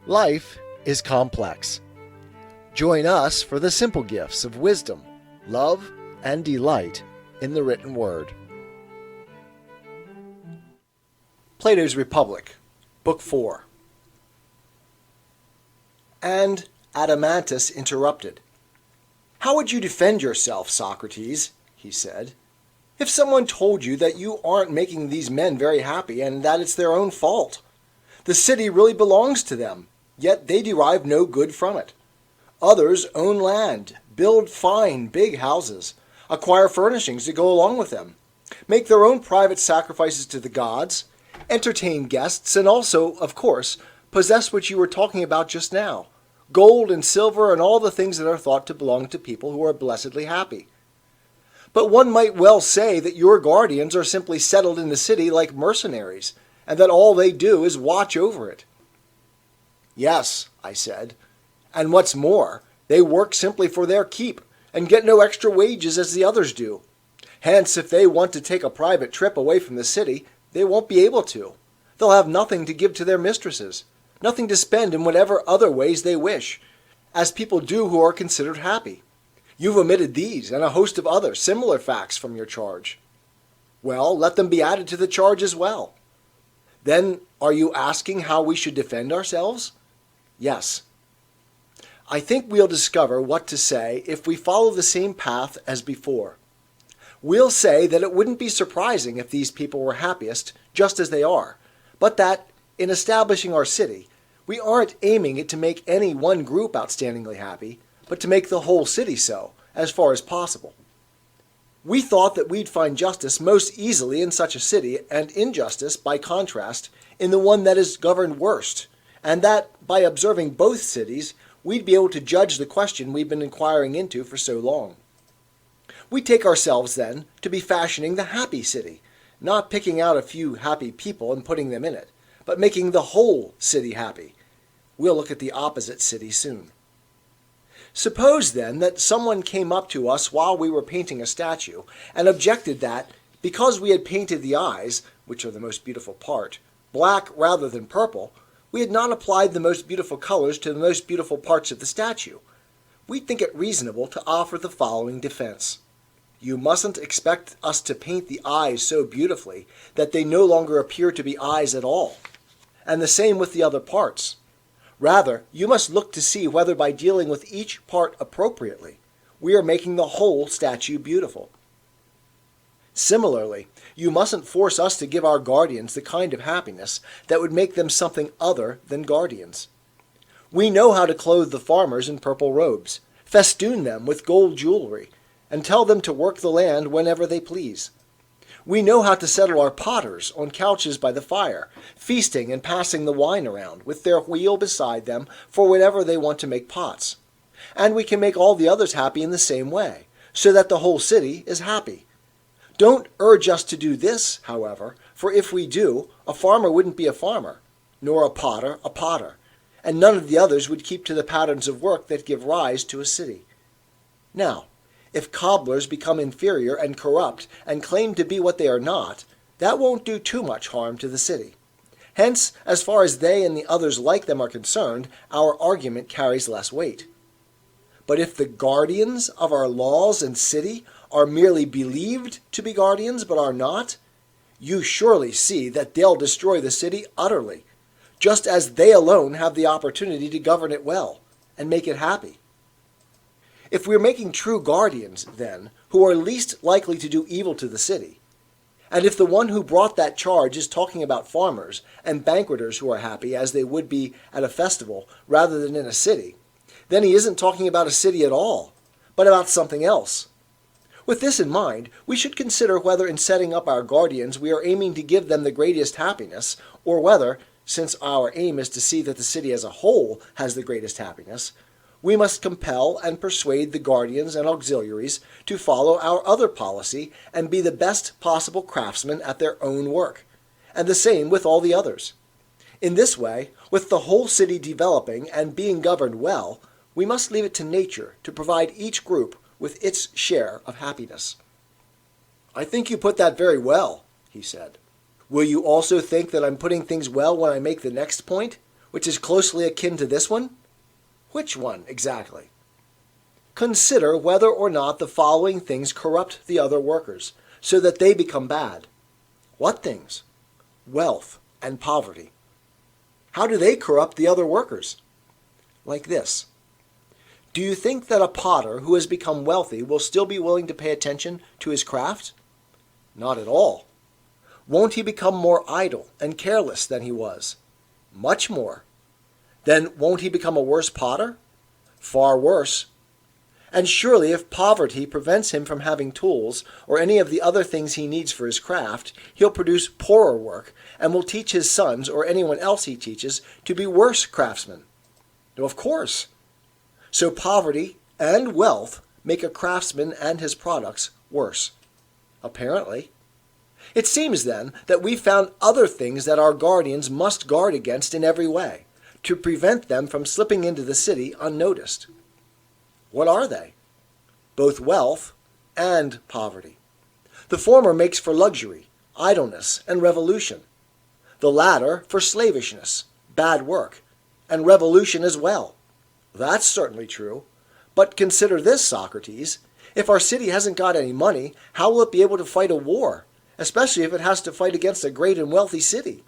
Life is complex. Join us for the simple gifts of wisdom, love, and delight in the written word. Plato's Republic, Book 4. And Adeimantus interrupted. "How would you defend yourself, Socrates," he said, "if someone told you that you aren't making these men very happy and that it's their own fault? The city really belongs to them, yet they derive no good from it. Others own land, build fine, big houses, acquire furnishings to go along with them, make their own private sacrifices to the gods, entertain guests, and also, of course, possess what you were talking about just now, gold and silver and all the things that are thought to belong to people who are blessedly happy. But one might well say that your guardians are simply settled in the city like mercenaries, and that all they do is watch over it." "Yes," I said, "and what's more, they work simply for their keep, and get no extra wages as the others do. Hence, if they want to take a private trip away from the city, they won't be able to. They'll have nothing to give to their mistresses, nothing to spend in whatever other ways they wish, as people do who are considered happy. You've omitted these and a host of other similar facts from your charge. Well, let them be added to the charge as well. Then, are you asking how we should defend ourselves? Yes. I think we'll discover what to say if we follow the same path as before. We'll say that it wouldn't be surprising if these people were happiest just as they are, but that, in establishing our city, we aren't aiming it to make any one group outstandingly happy, but to make the whole city so, as far as possible. We thought that we'd find justice most easily in such a city, and injustice, by contrast, in the one that is governed worst, and that, by observing both cities, we'd be able to judge the question we've been inquiring into for so long. We take ourselves, then, to be fashioning the happy city, not picking out a few happy people and putting them in it, but making the whole city happy. We'll look at the opposite city soon. Suppose, then, that someone came up to us while we were painting a statue and objected that, because we had painted the eyes, which are the most beautiful part, black rather than purple, we had not applied the most beautiful colors to the most beautiful parts of the statue. We'd think it reasonable to offer the following defense. You mustn't expect us to paint the eyes so beautifully that they no longer appear to be eyes at all, and the same with the other parts. Rather, you must look to see whether by dealing with each part appropriately, we are making the whole statue beautiful. Similarly, you mustn't force us to give our guardians the kind of happiness that would make them something other than guardians. We know how to clothe the farmers in purple robes, festoon them with gold jewelry, and tell them to work the land whenever they please. We know how to settle our potters on couches by the fire, feasting and passing the wine around, with their wheel beside them for whenever they want to make pots. And we can make all the others happy in the same way, so that the whole city is happy. Don't urge us to do this, however, for if we do, a farmer wouldn't be a farmer, nor a potter, and none of the others would keep to the patterns of work that give rise to a city. Now, if cobblers become inferior and corrupt and claim to be what they are not, that won't do too much harm to the city. Hence, as far as they and the others like them are concerned, our argument carries less weight. But if the guardians of our laws and city are merely believed to be guardians but are not, you surely see that they'll destroy the city utterly, just as they alone have the opportunity to govern it well and make it happy. If we're making true guardians, then, who are least likely to do evil to the city, and if the one who brought that charge is talking about farmers and banqueters who are happy as they would be at a festival rather than in a city, then he isn't talking about a city at all, but about something else. With this in mind, we should consider whether in setting up our guardians we are aiming to give them the greatest happiness, or whether, since our aim is to see that the city as a whole has the greatest happiness, we must compel and persuade the guardians and auxiliaries to follow our other policy and be the best possible craftsmen at their own work, and the same with all the others. In this way, with the whole city developing and being governed well, we must leave it to nature to provide each group with its share of happiness. "I think you put that very well," he said. "Will you also think that I'm putting things well when I make the next point, which is closely akin to this one? Which one exactly? Consider whether or not the following things corrupt the other workers, so that they become bad. What things? Wealth and poverty. How do they corrupt the other workers? Like this. Do you think that a potter who has become wealthy will still be willing to pay attention to his craft? Not at all. Won't he become more idle and careless than he was? Much more. Then won't he become a worse potter? Far worse. And surely if poverty prevents him from having tools or any of the other things he needs for his craft, he'll produce poorer work and will teach his sons or anyone else he teaches to be worse craftsmen. No, of course. So poverty and wealth make a craftsman and his products worse. Apparently. It seems then that we found other things that our guardians must guard against in every way, to prevent them from slipping into the city unnoticed. What are they? Both wealth and poverty. The former makes for luxury, idleness, and revolution. The latter for slavishness, bad work, and revolution as well. That's certainly true. But consider this, Socrates. If our city hasn't got any money, how will it be able to fight a war, especially if it has to fight against a great and wealthy city?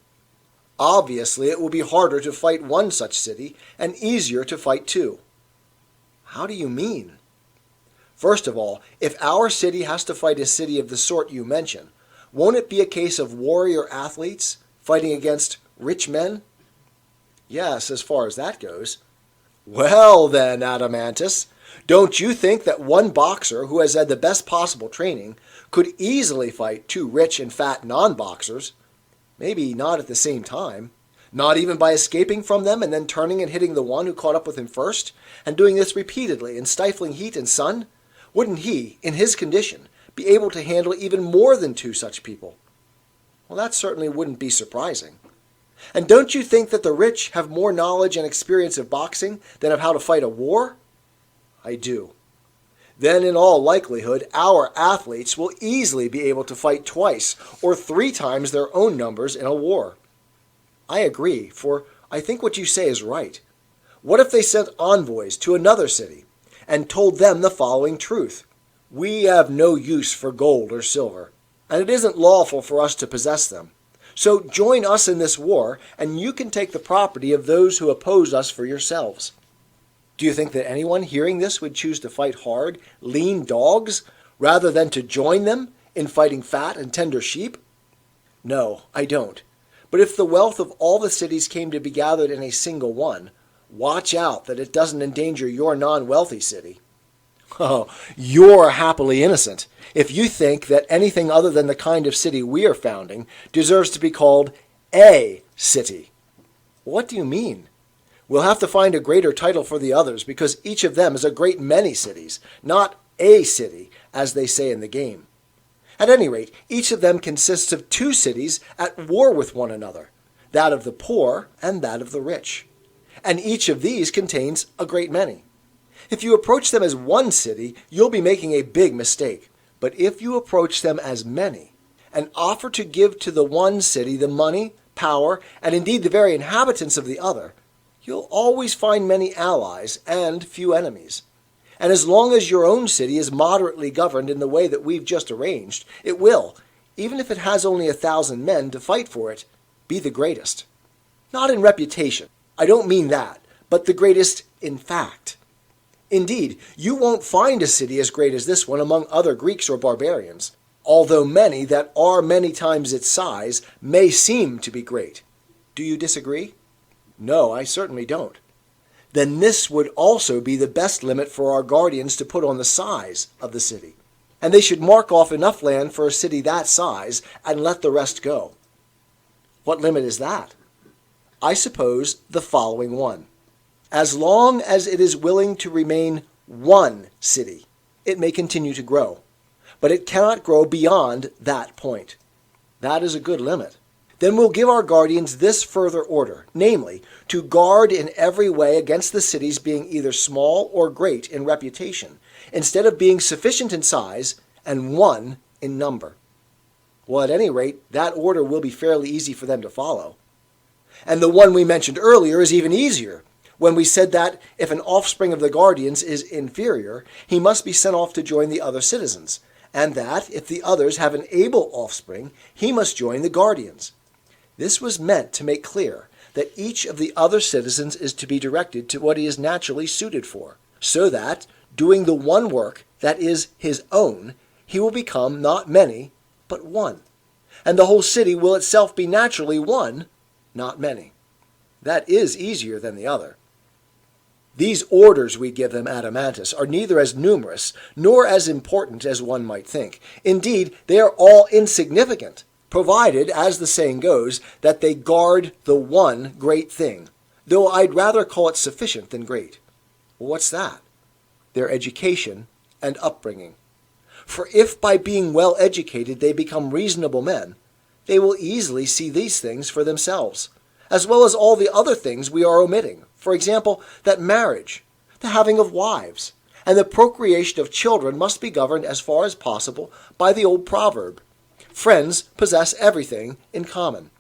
Obviously, it will be harder to fight one such city and easier to fight two. How do you mean? First of all, if our city has to fight a city of the sort you mention, won't it be a case of warrior athletes fighting against rich men? Yes, as far as that goes. Well then, Adeimantus, don't you think that one boxer who has had the best possible training could easily fight two rich and fat non-boxers? Maybe not at the same time. Not even by escaping from them and then turning and hitting the one who caught up with him first, and doing this repeatedly in stifling heat and sun? Wouldn't he, in his condition, be able to handle even more than two such people? Well, that certainly wouldn't be surprising. And don't you think that the rich have more knowledge and experience of boxing than of how to fight a war? I do. Then in all likelihood, our athletes will easily be able to fight twice or three times their own numbers in a war. I agree, for I think what you say is right. What if they sent envoys to another city and told them the following truth? We have no use for gold or silver, and it isn't lawful for us to possess them. So join us in this war, and you can take the property of those who oppose us for yourselves. Do you think that anyone hearing this would choose to fight hard, lean dogs, rather than to join them in fighting fat and tender sheep? No, I don't. But if the wealth of all the cities came to be gathered in a single one, watch out that it doesn't endanger your non-wealthy city. Oh, you're happily innocent if you think that anything other than the kind of city we are founding deserves to be called a city. What do you mean? We'll have to find a greater title for the others because each of them is a great many cities, not a city, as they say in the game. At any rate, each of them consists of two cities at war with one another, that of the poor and that of the rich. And each of these contains a great many. If you approach them as one city, you'll be making a big mistake. But if you approach them as many, and offer to give to the one city the money, power, and indeed the very inhabitants of the other, you'll always find many allies and few enemies. And as long as your own city is moderately governed in the way that we've just arranged, it will, even if it has only 1,000 men to fight for it, be the greatest. Not in reputation, I don't mean that, but the greatest in fact. Indeed, you won't find a city as great as this one among other Greeks or barbarians, although many that are many times its size may seem to be great. Do you disagree? No, I certainly don't. Then this would also be the best limit for our guardians to put on the size of the city. And they should mark off enough land for a city that size and let the rest go. What limit is that? I suppose the following one. As long as it is willing to remain one city, it may continue to grow. But it cannot grow beyond that point. That is a good limit. Then we'll give our guardians this further order, namely, to guard in every way against the cities being either small or great in reputation, instead of being sufficient in size and one in number. Well, at any rate, that order will be fairly easy for them to follow. And the one we mentioned earlier is even easier, when we said that if an offspring of the guardians is inferior, he must be sent off to join the other citizens, and that if the others have an able offspring, he must join the guardians. This was meant to make clear that each of the other citizens is to be directed to what he is naturally suited for, so that, doing the one work that is his own, he will become not many, but one. And the whole city will itself be naturally one, not many. That is easier than the other. These orders we give them, Adeimantus, are neither as numerous nor as important as one might think. Indeed, they are all insignificant, provided, as the saying goes, that they guard the one great thing, though I'd rather call it sufficient than great. Well, what's that? Their education and upbringing. For if by being well educated they become reasonable men, they will easily see these things for themselves, as well as all the other things we are omitting. For example, that marriage, the having of wives, and the procreation of children must be governed as far as possible by the old proverb, friends possess everything in common.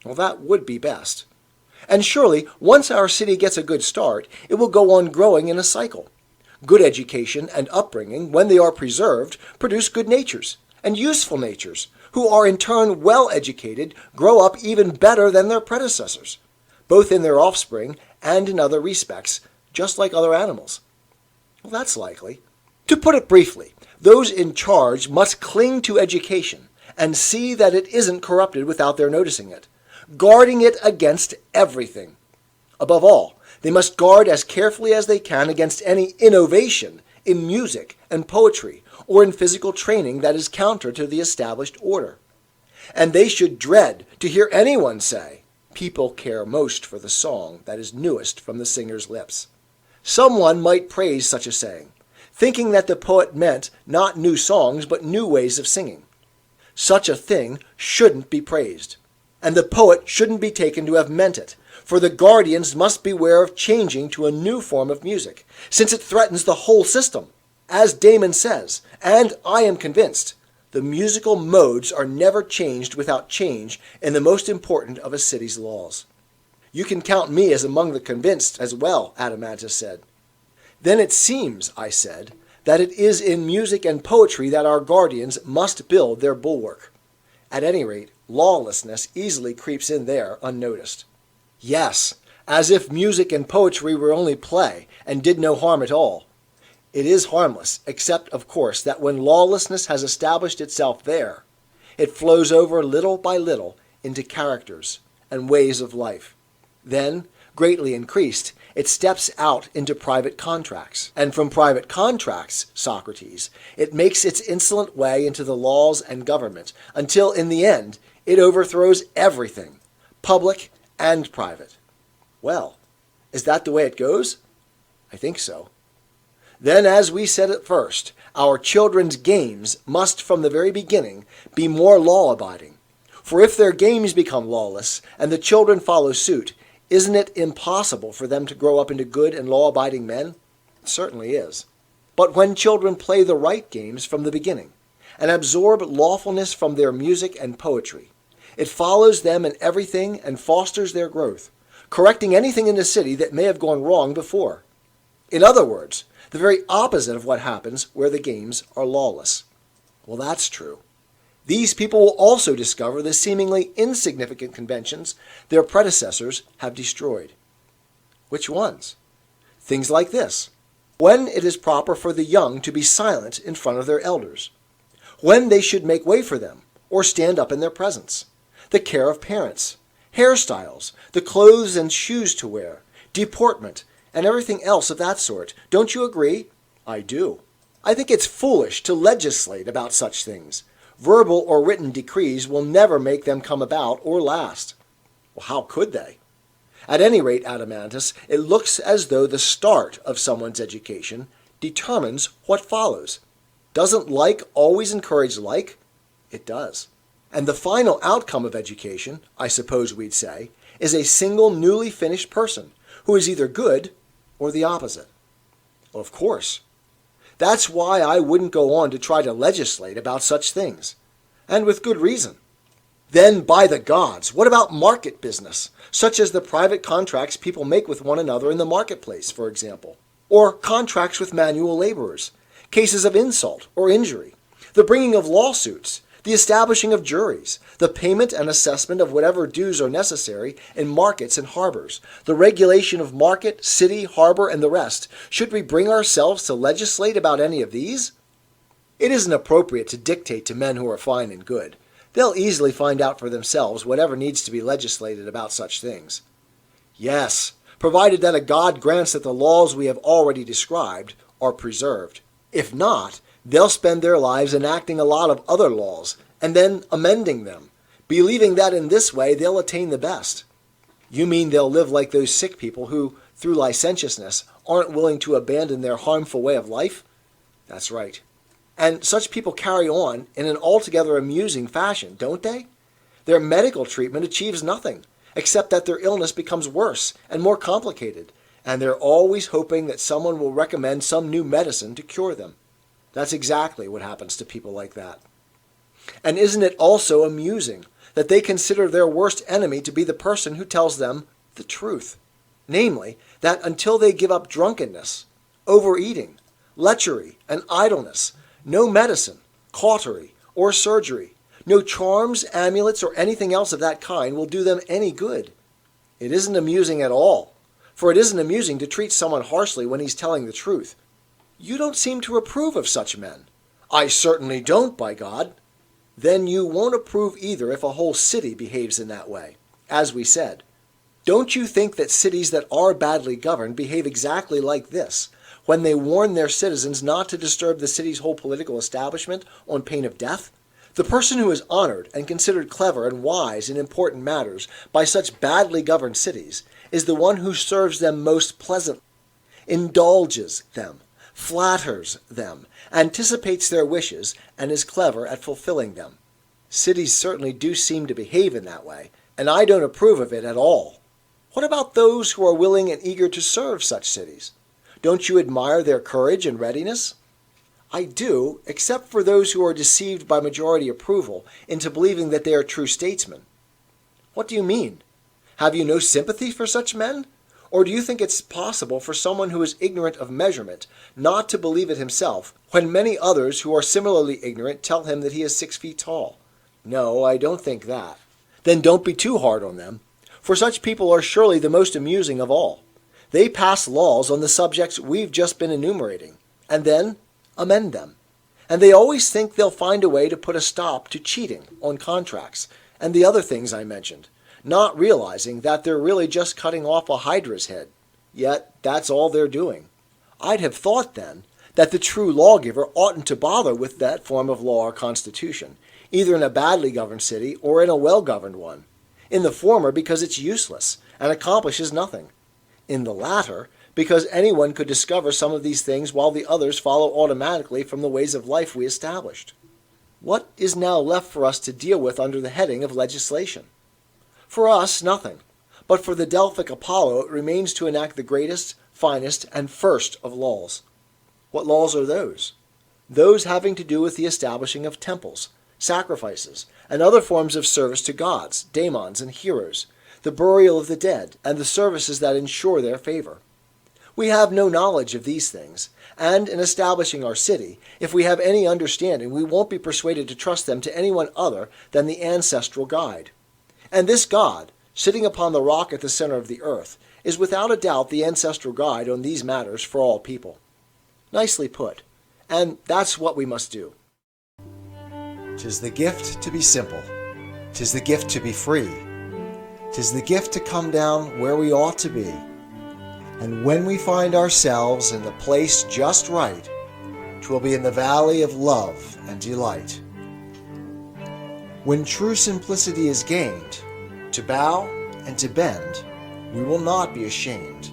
Well, that would be best. And surely, once our city gets a good start, it will go on growing in a cycle. Good education and upbringing, when they are preserved, produce good natures and useful natures, who are in turn well educated, grow up even better than their predecessors, both in their offspring and in other respects, just like other animals. Well, that's likely. To put it briefly, those in charge must cling to education and see that it isn't corrupted without their noticing it, guarding it against everything. Above all, they must guard as carefully as they can against any innovation in music and poetry or in physical training that is counter to the established order. And they should dread to hear anyone say, "People care most for the song that is newest from the singer's lips." Someone might praise such a saying, thinking that the poet meant not new songs but new ways of singing. Such a thing shouldn't be praised, and the poet shouldn't be taken to have meant it, for the guardians must beware of changing to a new form of music, since it threatens the whole system. As Damon says, and I am convinced, the musical modes are never changed without change in the most important of a city's laws. You can count me as among the convinced as well, Adeimantus said. Then it seems, I said, that it is in music and poetry that our guardians must build their bulwark. At any rate, lawlessness easily creeps in there unnoticed. Yes, as if music and poetry were only play and did no harm at all. It is harmless, except, of course, that when lawlessness has established itself there, it flows over little by little into characters and ways of life. Then, greatly increased, it steps out into private contracts. And from private contracts, Socrates, it makes its insolent way into the laws and government, until in the end it overthrows everything, public and private. Well, is that the way it goes? I think so. Then, as we said at first, our children's games must from the very beginning be more law-abiding. For if their games become lawless, and the children follow suit, isn't it impossible for them to grow up into good and law-abiding men? It certainly is. But when children play the right games from the beginning, and absorb lawfulness from their music and poetry, it follows them in everything and fosters their growth, correcting anything in the city that may have gone wrong before. In other words, the very opposite of what happens where the games are lawless. Well, that's true. These people will also discover the seemingly insignificant conventions their predecessors have destroyed. Which ones? Things like this: when it is proper for the young to be silent in front of their elders, when they should make way for them or stand up in their presence, the care of parents, hairstyles, the clothes and shoes to wear, deportment, and everything else of that sort. Don't you agree? I do. I think it's foolish to legislate about such things. Verbal or written decrees will never make them come about or last. Well, how could they? At any rate, Adeimantus, it looks as though the start of someone's education determines what follows. Doesn't like always encourage like? It does. And the final outcome of education, I suppose we'd say, is a single newly finished person who is either good or the opposite. Well, of course. That's why I wouldn't go on to try to legislate about such things. And with good reason. Then, by the gods, what about market business, such as the private contracts people make with one another in the marketplace, for example, or contracts with manual laborers, cases of insult or injury, the bringing of lawsuits, the establishing of juries, the payment and assessment of whatever dues are necessary in markets and harbors, the regulation of market, city, harbor, and the rest? Should we bring ourselves to legislate about any of these? It isn't appropriate to dictate to men who are fine and good. They'll easily find out for themselves whatever needs to be legislated about such things. Yes, provided that a God grants that the laws we have already described are preserved. If not, they'll spend their lives enacting a lot of other laws and then amending them, believing that in this way they'll attain the best. You mean they'll live like those sick people who, through licentiousness, aren't willing to abandon their harmful way of life? That's right. And such people carry on in an altogether amusing fashion, don't they? Their medical treatment achieves nothing, except that their illness becomes worse and more complicated, and they're always hoping that someone will recommend some new medicine to cure them. That's exactly what happens to people like that. And isn't it also amusing that they consider their worst enemy to be the person who tells them the truth? Namely, that until they give up drunkenness, overeating, lechery, and idleness, no medicine, cautery, or surgery, no charms, amulets, or anything else of that kind will do them any good. It isn't amusing at all, for it isn't amusing to treat someone harshly when he's telling the truth. You don't seem to approve of such men. I certainly don't, by God. Then you won't approve either if a whole city behaves in that way, as we said. Don't you think that cities that are badly governed behave exactly like this, when they warn their citizens not to disturb the city's whole political establishment on pain of death? The person who is honored and considered clever and wise in important matters by such badly governed cities is the one who serves them most pleasantly, indulges them, flatters them, anticipates their wishes, and is clever at fulfilling them. Cities certainly do seem to behave in that way, and I don't approve of it at all. What about those who are willing and eager to serve such cities? Don't you admire their courage and readiness? I do, except for those who are deceived by majority approval into believing that they are true statesmen. What do you mean? Have you no sympathy for such men? Or do you think it's possible for someone who is ignorant of measurement not to believe it himself, when many others who are similarly ignorant tell him that he is 6 feet tall? No, I don't think that. Then don't be too hard on them, for such people are surely the most amusing of all. They pass laws on the subjects we've just been enumerating, and then amend them. And they always think they'll find a way to put a stop to cheating on contracts and the other things I mentioned, not realizing that they're really just cutting off a hydra's head. Yet that's all they're doing. I'd have thought then that the true lawgiver oughtn't to bother with that form of law or constitution, either in a badly governed city or in a well-governed one. In the former, because it's useless and accomplishes nothing. In the latter, because anyone could discover some of these things while the others follow automatically from the ways of life we established. What is now left for us to deal with under the heading of legislation? For us, nothing. But for the Delphic Apollo, it remains to enact the greatest, finest, and first of laws. What laws are those? Those having to do with the establishing of temples, sacrifices, and other forms of service to gods, daemons, and heroes, the burial of the dead, and the services that ensure their favor. We have no knowledge of these things, and in establishing our city, if we have any understanding, we won't be persuaded to trust them to anyone other than the ancestral guide. And this God, sitting upon the rock at the center of the earth, is without a doubt the ancestral guide on these matters for all people. Nicely put, and that's what we must do. 'Tis the gift to be simple. 'Tis the gift to be free. 'Tis the gift to come down where we ought to be. And when we find ourselves in the place just right, 'twill be in the valley of love and delight. When true simplicity is gained, to bow and to bend, we will not be ashamed.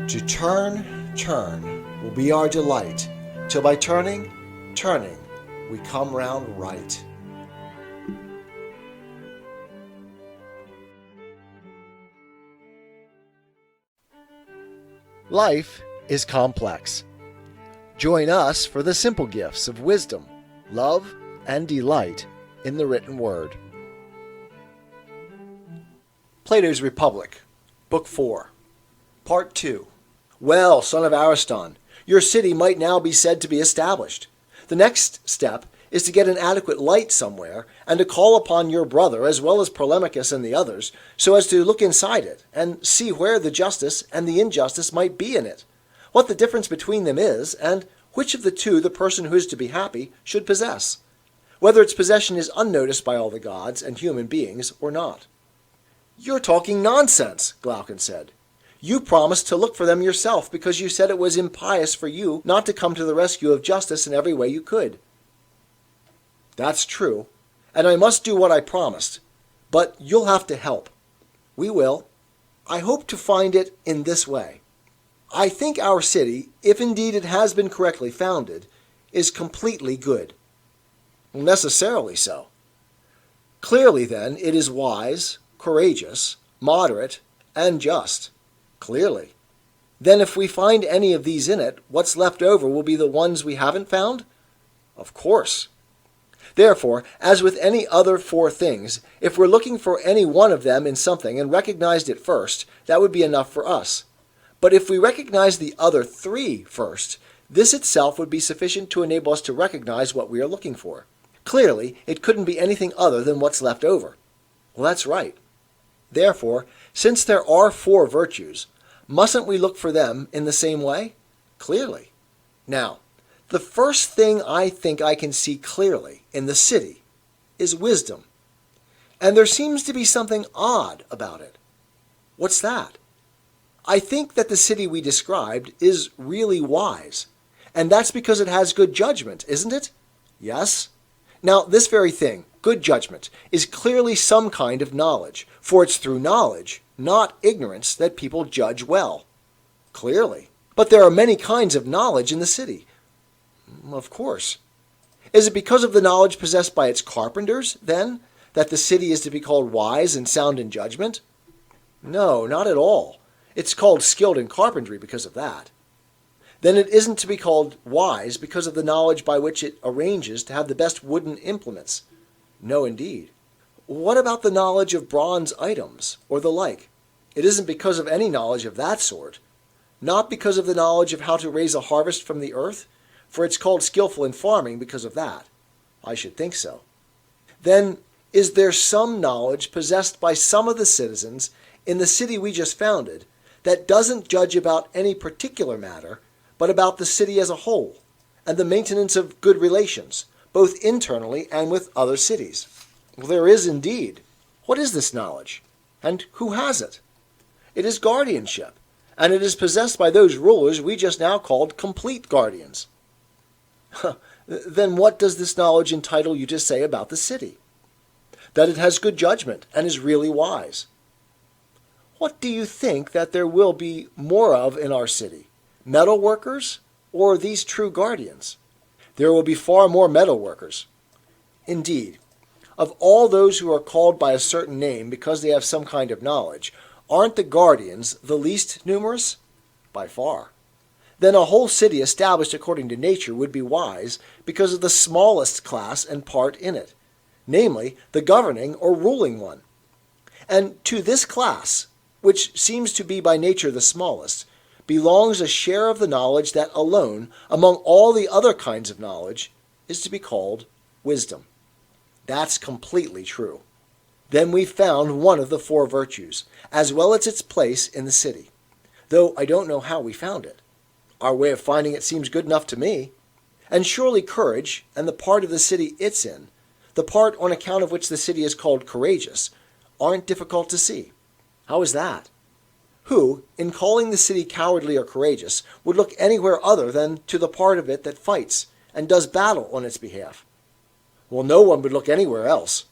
To turn, turn will be our delight, till by turning, turning, we come round right. Life is complex. Join us for the simple gifts of wisdom, love, and delight in the written word. Plato's Republic, Book 4, Part 2. Well, son of Ariston, your city might now be said to be established. The next step is to get an adequate light somewhere, and to call upon your brother, as well as Polemachus and the others, so as to look inside it, and see where the justice and the injustice might be in it, what the difference between them is, and which of the two the person who is to be happy should possess, whether its possession is unnoticed by all the gods and human beings or not. You're talking nonsense, Glaucon said. You promised to look for them yourself because you said it was impious for you not to come to the rescue of justice in every way you could. That's true, and I must do what I promised, but you'll have to help. We will. I hope to find it in this way. I think our city, if indeed it has been correctly founded, is completely good. Necessarily so. Clearly, then, it is wise, courageous, moderate, and just. Clearly. Then if we find any of these in it, what's left over will be the ones we haven't found? Of course. Therefore, as with any other four things, if we're looking for any one of them in something and recognized it first, that would be enough for us. But if we recognize the other three first, this itself would be sufficient to enable us to recognize what we are looking for. Clearly, it couldn't be anything other than what's left over. Well, that's right. Therefore, since there are four virtues, mustn't we look for them in the same way? Clearly. Now, the first thing I think I can see clearly in the city is wisdom. And there seems to be something odd about it. What's that? I think that the city we described is really wise. And that's because it has good judgment, isn't it? Yes. Now, this very thing, good judgment, is clearly some kind of knowledge, for it's through knowledge, not ignorance, that people judge well. Clearly. But there are many kinds of knowledge in the city. Of course. Is it because of the knowledge possessed by its carpenters, then, that the city is to be called wise and sound in judgment? No, not at all. It's called skilled in carpentry because of that. Then it isn't to be called wise because of the knowledge by which it arranges to have the best wooden implements. No, indeed. What about the knowledge of bronze items, or the like? It isn't because of any knowledge of that sort. Not because of the knowledge of how to raise a harvest from the earth, for it's called skillful in farming because of that. I should think so. Then, is there some knowledge possessed by some of the citizens in the city we just founded that doesn't judge about any particular matter, but about the city as a whole, and the maintenance of good relations, both internally and with other cities? Well, there is indeed. What is this knowledge? And who has it? It is guardianship, and it is possessed by those rulers we just now called complete guardians. Then what does this knowledge entitle you to say about the city? That it has good judgment and is really wise. What do you think that there will be more of in our city? Metal workers or these true guardians? There will be far more metal workers. Indeed, of all those who are called by a certain name because they have some kind of knowledge, aren't the guardians the least numerous? By far. Then a whole city established according to nature would be wise because of the smallest class and part in it, namely the governing or ruling one. And to this class, which seems to be by nature the smallest, belongs a share of the knowledge that alone, among all the other kinds of knowledge, is to be called wisdom. That's completely true. Then we've found one of the four virtues, as well as its place in the city, though I don't know how we found it. Our way of finding it seems good enough to me. And surely courage, and the part of the city it's in, the part on account of which the city is called courageous, aren't difficult to see. How is that? Who, in calling the city cowardly or courageous, would look anywhere other than to the part of it that fights and does battle on its behalf? Well, no one would look anywhere else.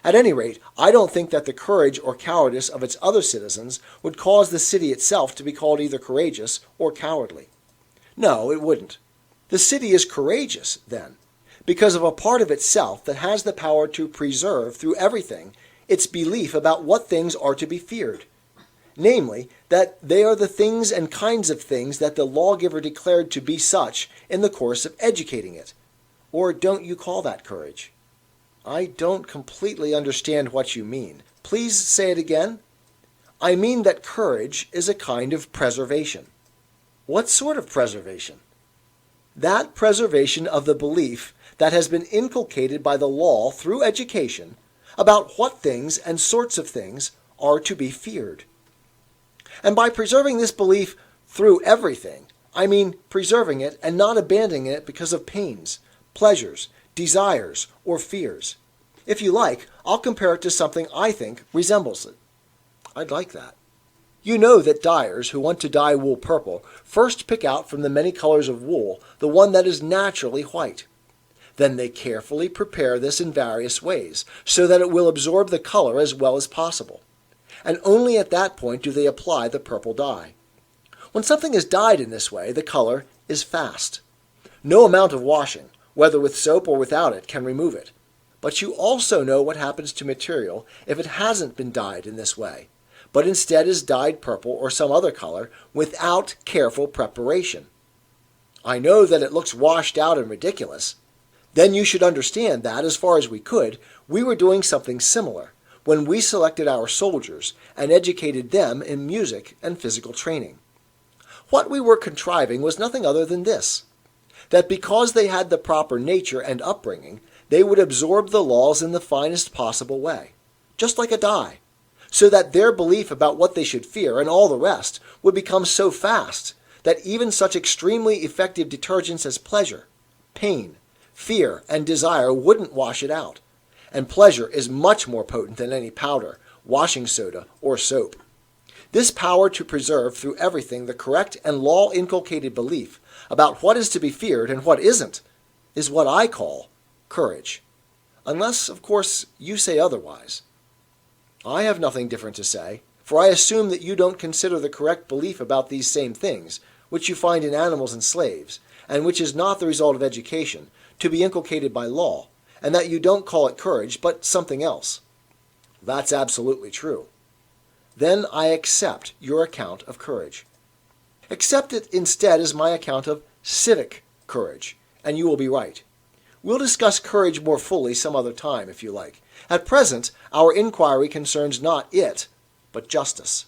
At any rate, I don't think that the courage or cowardice of its other citizens would cause the city itself to be called either courageous or cowardly. No, it wouldn't. The city is courageous, then, because of a part of itself that has the power to preserve through everything its belief about what things are to be feared, namely, that they are the things and kinds of things that the lawgiver declared to be such in the course of educating it. Or don't you call that courage? I don't completely understand what you mean. Please say it again. I mean that courage is a kind of preservation. What sort of preservation? That preservation of the belief that has been inculcated by the law through education about what things and sorts of things are to be feared. And by preserving this belief through everything, I mean preserving it and not abandoning it because of pains, pleasures, desires, or fears. If you like, I'll compare it to something I think resembles it. I'd like that. You know that dyers who want to dye wool purple first pick out from the many colors of wool the one that is naturally white. Then they carefully prepare this in various ways, so that it will absorb the color as well as possible. And only at that point do they apply the purple dye. When something is dyed in this way, the color is fast. No amount of washing, whether with soap or without it, can remove it. But you also know what happens to material if it hasn't been dyed in this way, but instead is dyed purple or some other color without careful preparation. I know that it looks washed out and ridiculous. Then you should understand that, as far as we could, we were doing something similar when we selected our soldiers and educated them in music and physical training. What we were contriving was nothing other than this, that because they had the proper nature and upbringing, they would absorb the laws in the finest possible way, just like a dye, so that their belief about what they should fear and all the rest would become so fast that even such extremely effective detergents as pleasure, pain, fear, and desire wouldn't wash it out. And pleasure is much more potent than any powder, washing soda, or soap. This power to preserve through everything the correct and law-inculcated belief about what is to be feared and what isn't is what I call courage. Unless, of course, you say otherwise. I have nothing different to say, for I assume that you don't consider the correct belief about these same things, which you find in animals and slaves, and which is not the result of education, to be inculcated by law, and that you don't call it courage, but something else. That's absolutely true. Then I accept your account of courage. Accept it instead as my account of civic courage, and you will be right. We'll discuss courage more fully some other time, if you like. At present, our inquiry concerns not it, but justice.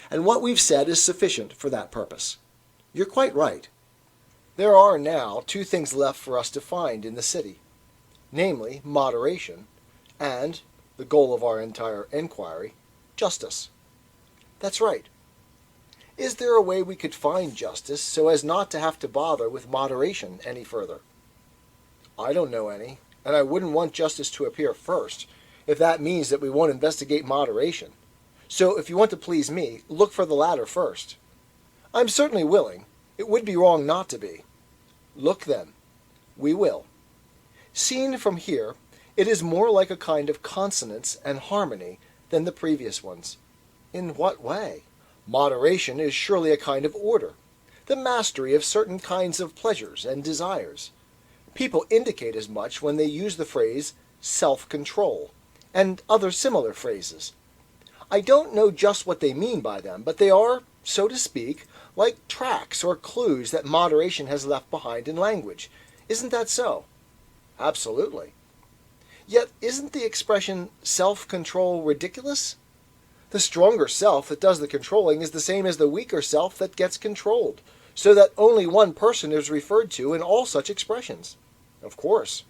And what we've said is sufficient for that purpose. You're quite right. There are now two things left for us to find in the city, namely moderation and, the goal of our entire inquiry, justice. That's right. Is there a way we could find justice so as not to have to bother with moderation any further? I don't know any, and I wouldn't want justice to appear first, if that means that we won't investigate moderation. So if you want to please me, look for the latter first. I'm certainly willing. It would be wrong not to be. Look then. We will. Seen from here, it is more like a kind of consonance and harmony than the previous ones. In what way? Moderation is surely a kind of order, the mastery of certain kinds of pleasures and desires. People indicate as much when they use the phrase self-control and other similar phrases. I don't know just what they mean by them, but they are, so to speak, like tracks or clues that moderation has left behind in language. Isn't that so? Absolutely. Yet isn't the expression self-control ridiculous? The stronger self that does the controlling is the same as the weaker self that gets controlled, so that only one person is referred to in all such expressions. Of course.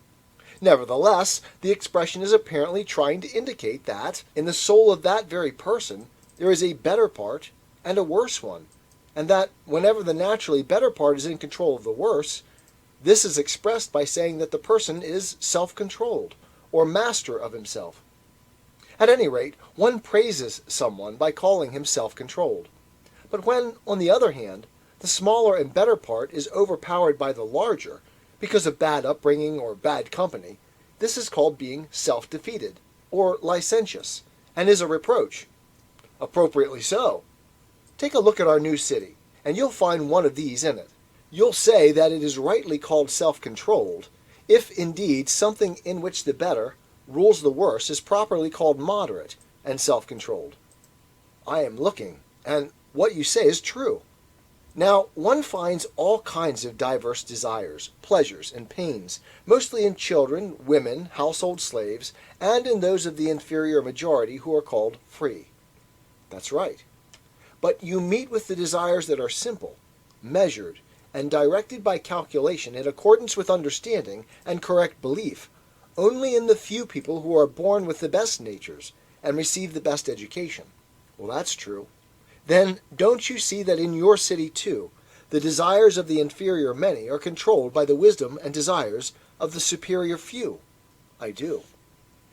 Nevertheless, the expression is apparently trying to indicate that, in the soul of that very person, there is a better part and a worse one, and that whenever the naturally better part is in control of the worse, this is expressed by saying that the person is self-controlled, or master of himself. At any rate, one praises someone by calling him self-controlled. But when, on the other hand, the smaller and better part is overpowered by the larger, because of bad upbringing or bad company, this is called being self-defeated, or licentious, and is a reproach. Appropriately so. Take a look at our new city, and you'll find one of these in it. You'll say that it is rightly called self-controlled, if indeed something in which the better rules the worse is properly called moderate and self-controlled. I am looking, and what you say is true. Now, one finds all kinds of diverse desires, pleasures, and pains, mostly in children, women, household slaves, and in those of the inferior majority who are called free. That's right. But you meet with the desires that are simple, measured, and directed by calculation in accordance with understanding and correct belief, only in the few people who are born with the best natures and receive the best education. Well, that's true. Then don't you see that in your city too, the desires of the inferior many are controlled by the wisdom and desires of the superior few? I do.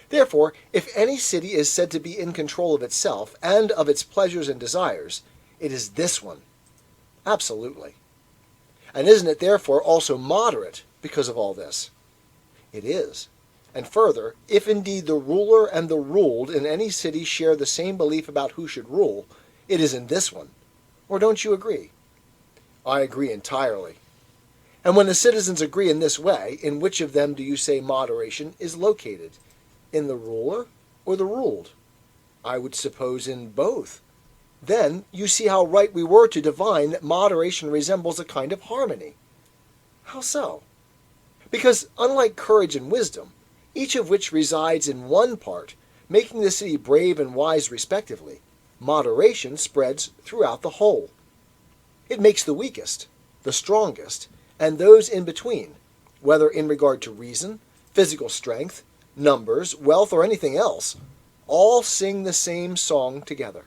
Therefore, if any city is said to be in control of itself and of its pleasures and desires, it is this one. Absolutely. And isn't it therefore also moderate because of all this? It is. And further, if indeed the ruler and the ruled in any city share the same belief about who should rule, it is in this one. Or don't you agree? I agree entirely. And when the citizens agree in this way, in which of them do you say moderation is located? In the ruler or the ruled? I would suppose in both. Then you see how right we were to divine that moderation resembles a kind of harmony. How so? Because unlike courage and wisdom, each of which resides in one part, making the city brave and wise respectively, moderation spreads throughout the whole. It makes the weakest, the strongest, and those in between, whether in regard to reason, physical strength, numbers, wealth, or anything else, all sing the same song together.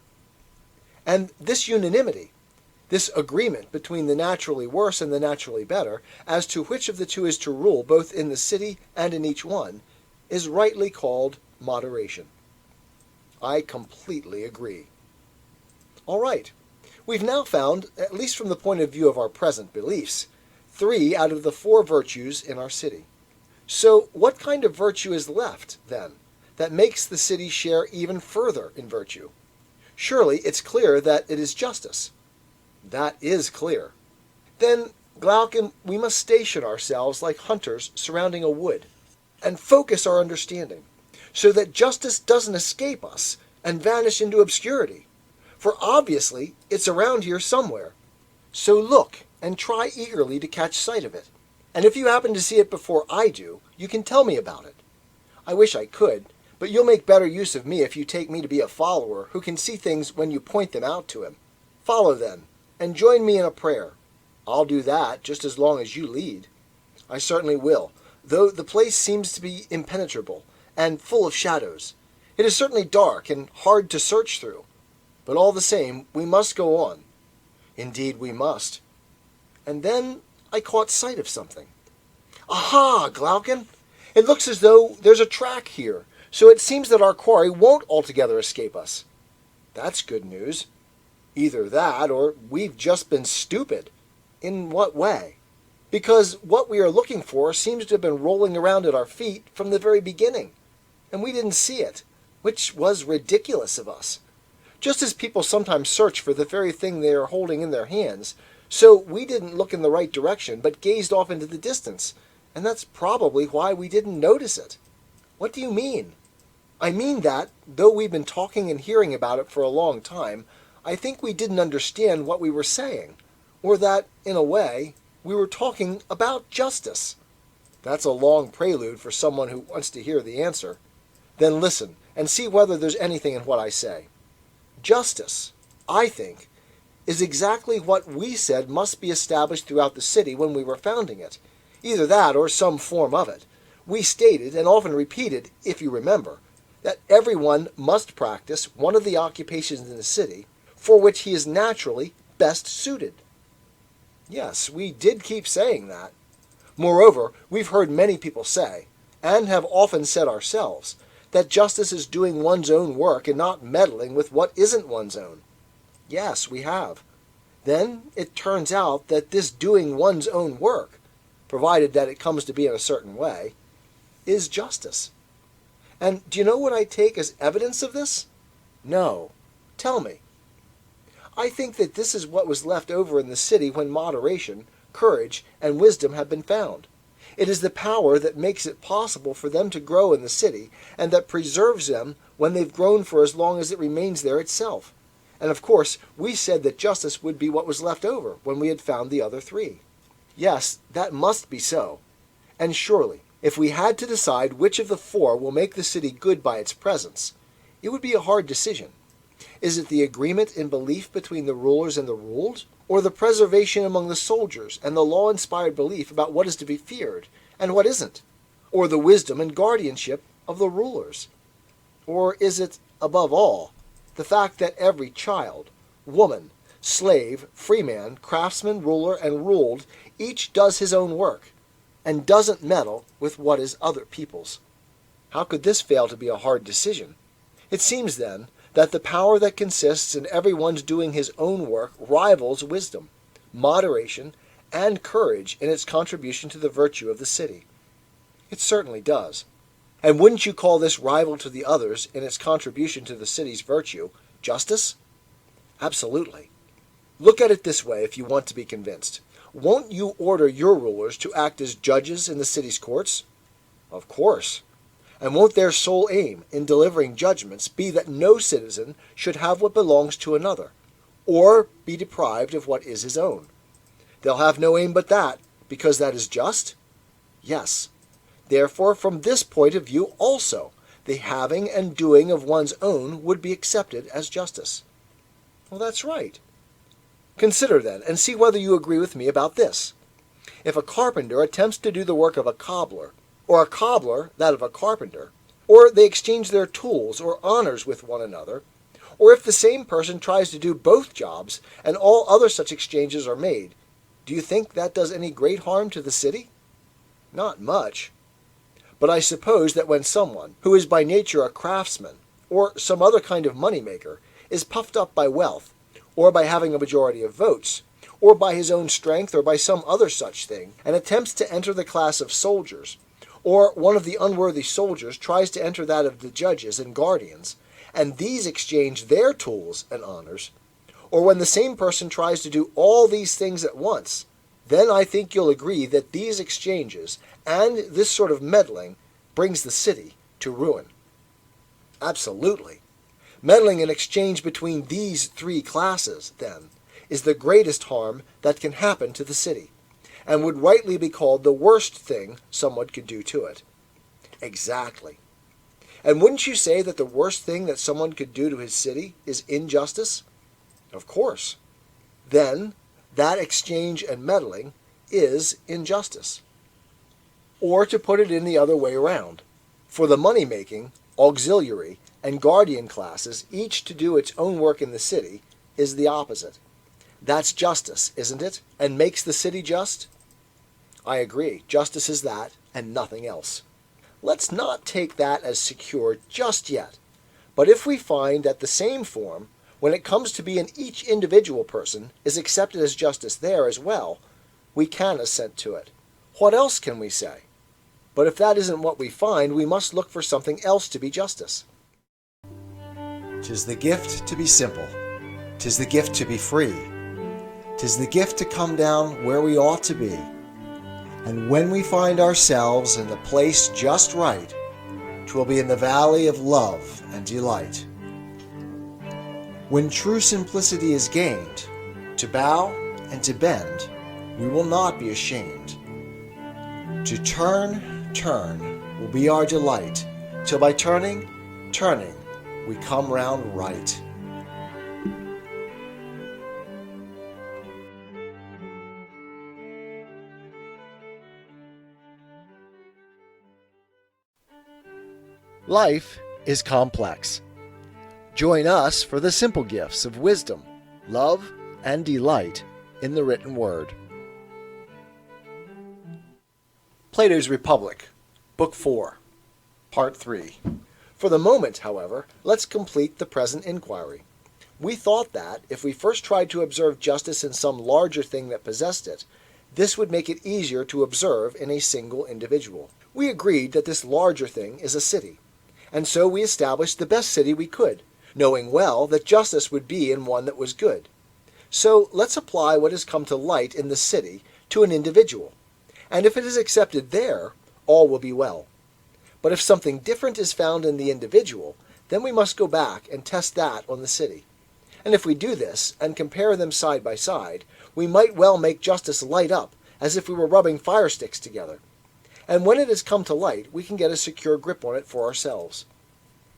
And this unanimity, this agreement between the naturally worse and the naturally better, as to which of the two is to rule both in the city and in each one, is rightly called moderation. I completely agree. All right, we've now found, at least from the point of view of our present beliefs, 3 out of the 4 virtues in our city. So what kind of virtue is left, then, that makes the city share even further in virtue? Surely it's clear that it is justice. That is clear. Then, Glaucon, we must station ourselves like hunters surrounding a wood, and focus our understanding, so that justice doesn't escape us and vanish into obscurity. For obviously it's around here somewhere. So look and try eagerly to catch sight of it. And if you happen to see it before I do, you can tell me about it. I wish I could, but you'll make better use of me if you take me to be a follower who can see things when you point them out to him. Follow then, and join me in a prayer. I'll do that just as long as you lead. I certainly will, though the place seems to be impenetrable and full of shadows. It is certainly dark and hard to search through. But all the same, we must go on. Indeed we must. And then I caught sight of something. Aha, Glaucon! It looks as though there's a track here, so it seems that our quarry won't altogether escape us. That's good news. Either that, or we've just been stupid. In what way? Because what we are looking for seems to have been rolling around at our feet from the very beginning, and we didn't see it, which was ridiculous of us. Just as people sometimes search for the very thing they are holding in their hands, so we didn't look in the right direction, but gazed off into the distance, and that's probably why we didn't notice it. What do you mean? I mean that, though we've been talking and hearing about it for a long time, I think we didn't understand what we were saying, or that, in a way, we were talking about justice. That's a long prelude for someone who wants to hear the answer. Then listen, and see whether there's anything in what I say. Justice, I think, is exactly what we said must be established throughout the city when we were founding it. Either that or some form of it. We stated, and often repeated, if you remember, that everyone must practice one of the occupations in the city for which he is naturally best suited. Yes, we did keep saying that. Moreover, we've heard many people say, and have often said ourselves, that justice is doing one's own work and not meddling with what isn't one's own. Yes, we have. Then it turns out that this doing one's own work, provided that it comes to be in a certain way, is justice. And do you know what I take as evidence of this? No. Tell me. I think that this is what was left over in the city when moderation, courage, and wisdom have been found. It is the power that makes it possible for them to grow in the city, and that preserves them when they've grown for as long as it remains there itself. And of course, we said that justice would be what was left over when we had found the other 3. Yes, that must be so. And surely, if we had to decide which of the 4 will make the city good by its presence, it would be a hard decision. Is it the agreement in belief between the rulers and the ruled, or the preservation among the soldiers and the law-inspired belief about what is to be feared and what isn't, or the wisdom and guardianship of the rulers? Or is it, above all, the fact that every child, woman, slave, freeman, craftsman, ruler, and ruled each does his own work, and doesn't meddle with what is other people's? How could this fail to be a hard decision? It seems, then, that the power that consists in everyone's doing his own work rivals wisdom, moderation, and courage in its contribution to the virtue of the city. It certainly does. And wouldn't you call this rival to the others in its contribution to the city's virtue justice? Absolutely. Look at it this way if you want to be convinced. Won't you order your rulers to act as judges in the city's courts? Of course. And won't their sole aim in delivering judgments be that no citizen should have what belongs to another, or be deprived of what is his own? They'll have no aim but that, because that is just? Yes. Therefore, from this point of view also, the having and doing of one's own would be accepted as justice. Well, that's right. Consider then, and see whether you agree with me about this. If a carpenter attempts to do the work of a cobbler, or a cobbler that of a carpenter, or they exchange their tools or honors with one another, or if the same person tries to do both jobs and all other such exchanges are made, do you think that does any great harm to the city? Not much. But I suppose that when someone, who is by nature a craftsman, or some other kind of money-maker, is puffed up by wealth, or by having a majority of votes, or by his own strength, or by some other such thing, and attempts to enter the class of soldiers, or one of the unworthy soldiers tries to enter that of the judges and guardians, and these exchange their tools and honors, or when the same person tries to do all these things at once, then I think you'll agree that these exchanges and this sort of meddling brings the city to ruin. Absolutely. Meddling in exchange between these three classes, then, is the greatest harm that can happen to the city, and would rightly be called the worst thing someone could do to it. Exactly. And wouldn't you say that the worst thing that someone could do to his city is injustice? Of course. Then, that exchange and meddling is injustice. Or to put it in the other way around, for the money-making, auxiliary, and guardian classes each to do its own work in the city is the opposite. That's justice, isn't it? And makes the city just? I agree. Justice is that, and nothing else. Let's not take that as secure just yet. But if we find that the same form, when it comes to be in each individual person, is accepted as justice there as well, we can assent to it. What else can we say? But if that isn't what we find, we must look for something else to be justice. 'Tis the gift to be simple. 'Tis the gift to be free. 'Tis the gift to come down where we ought to be. And when we find ourselves in the place just right, 'twill be in the valley of love and delight. When true simplicity is gained, to bow and to bend, we will not be ashamed. To turn will be our delight, till by turning, we come round right. Life is complex. Join us for the simple gifts of wisdom, love, and delight in the written word. Plato's Republic, Book 4, Part 3. For the moment, however, let's complete the present inquiry. We thought that, if we first tried to observe justice in some larger thing that possessed it, this would make it easier to observe in a single individual. We agreed that this larger thing is a city, and so we established the best city we could, knowing well that justice would be in one that was good. So let's apply what has come to light in the city to an individual, and if it is accepted there, all will be well. But if something different is found in the individual, then we must go back and test that on the city. And if we do this, and compare them side by side, we might well make justice light up, as if we were rubbing fire sticks together. And when it has come to light, we can get a secure grip on it for ourselves.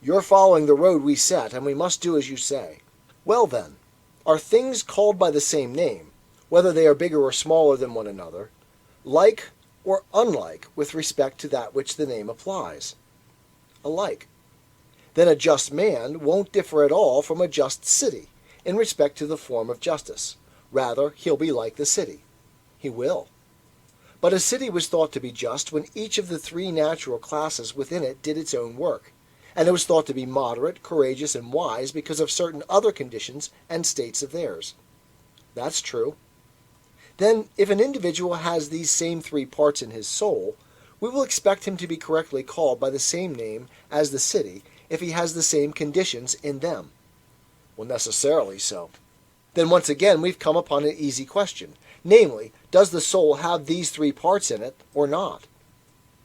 You're following the road we set, and we must do as you say. Well then, are things called by the same name, whether they are bigger or smaller than one another, like or unlike with respect to that which the name applies? Alike. Then a just man won't differ at all from a just city in respect to the form of justice. Rather, he'll be like the city. He will. But a city was thought to be just when each of the three natural classes within it did its own work, and it was thought to be moderate, courageous, and wise because of certain other conditions and states of theirs. That's true. Then, if an individual has these same three parts in his soul, we will expect him to be correctly called by the same name as the city if he has the same conditions in them. Well, necessarily so. Then once again we've come upon an easy question, namely, does the soul have these three parts in it or not?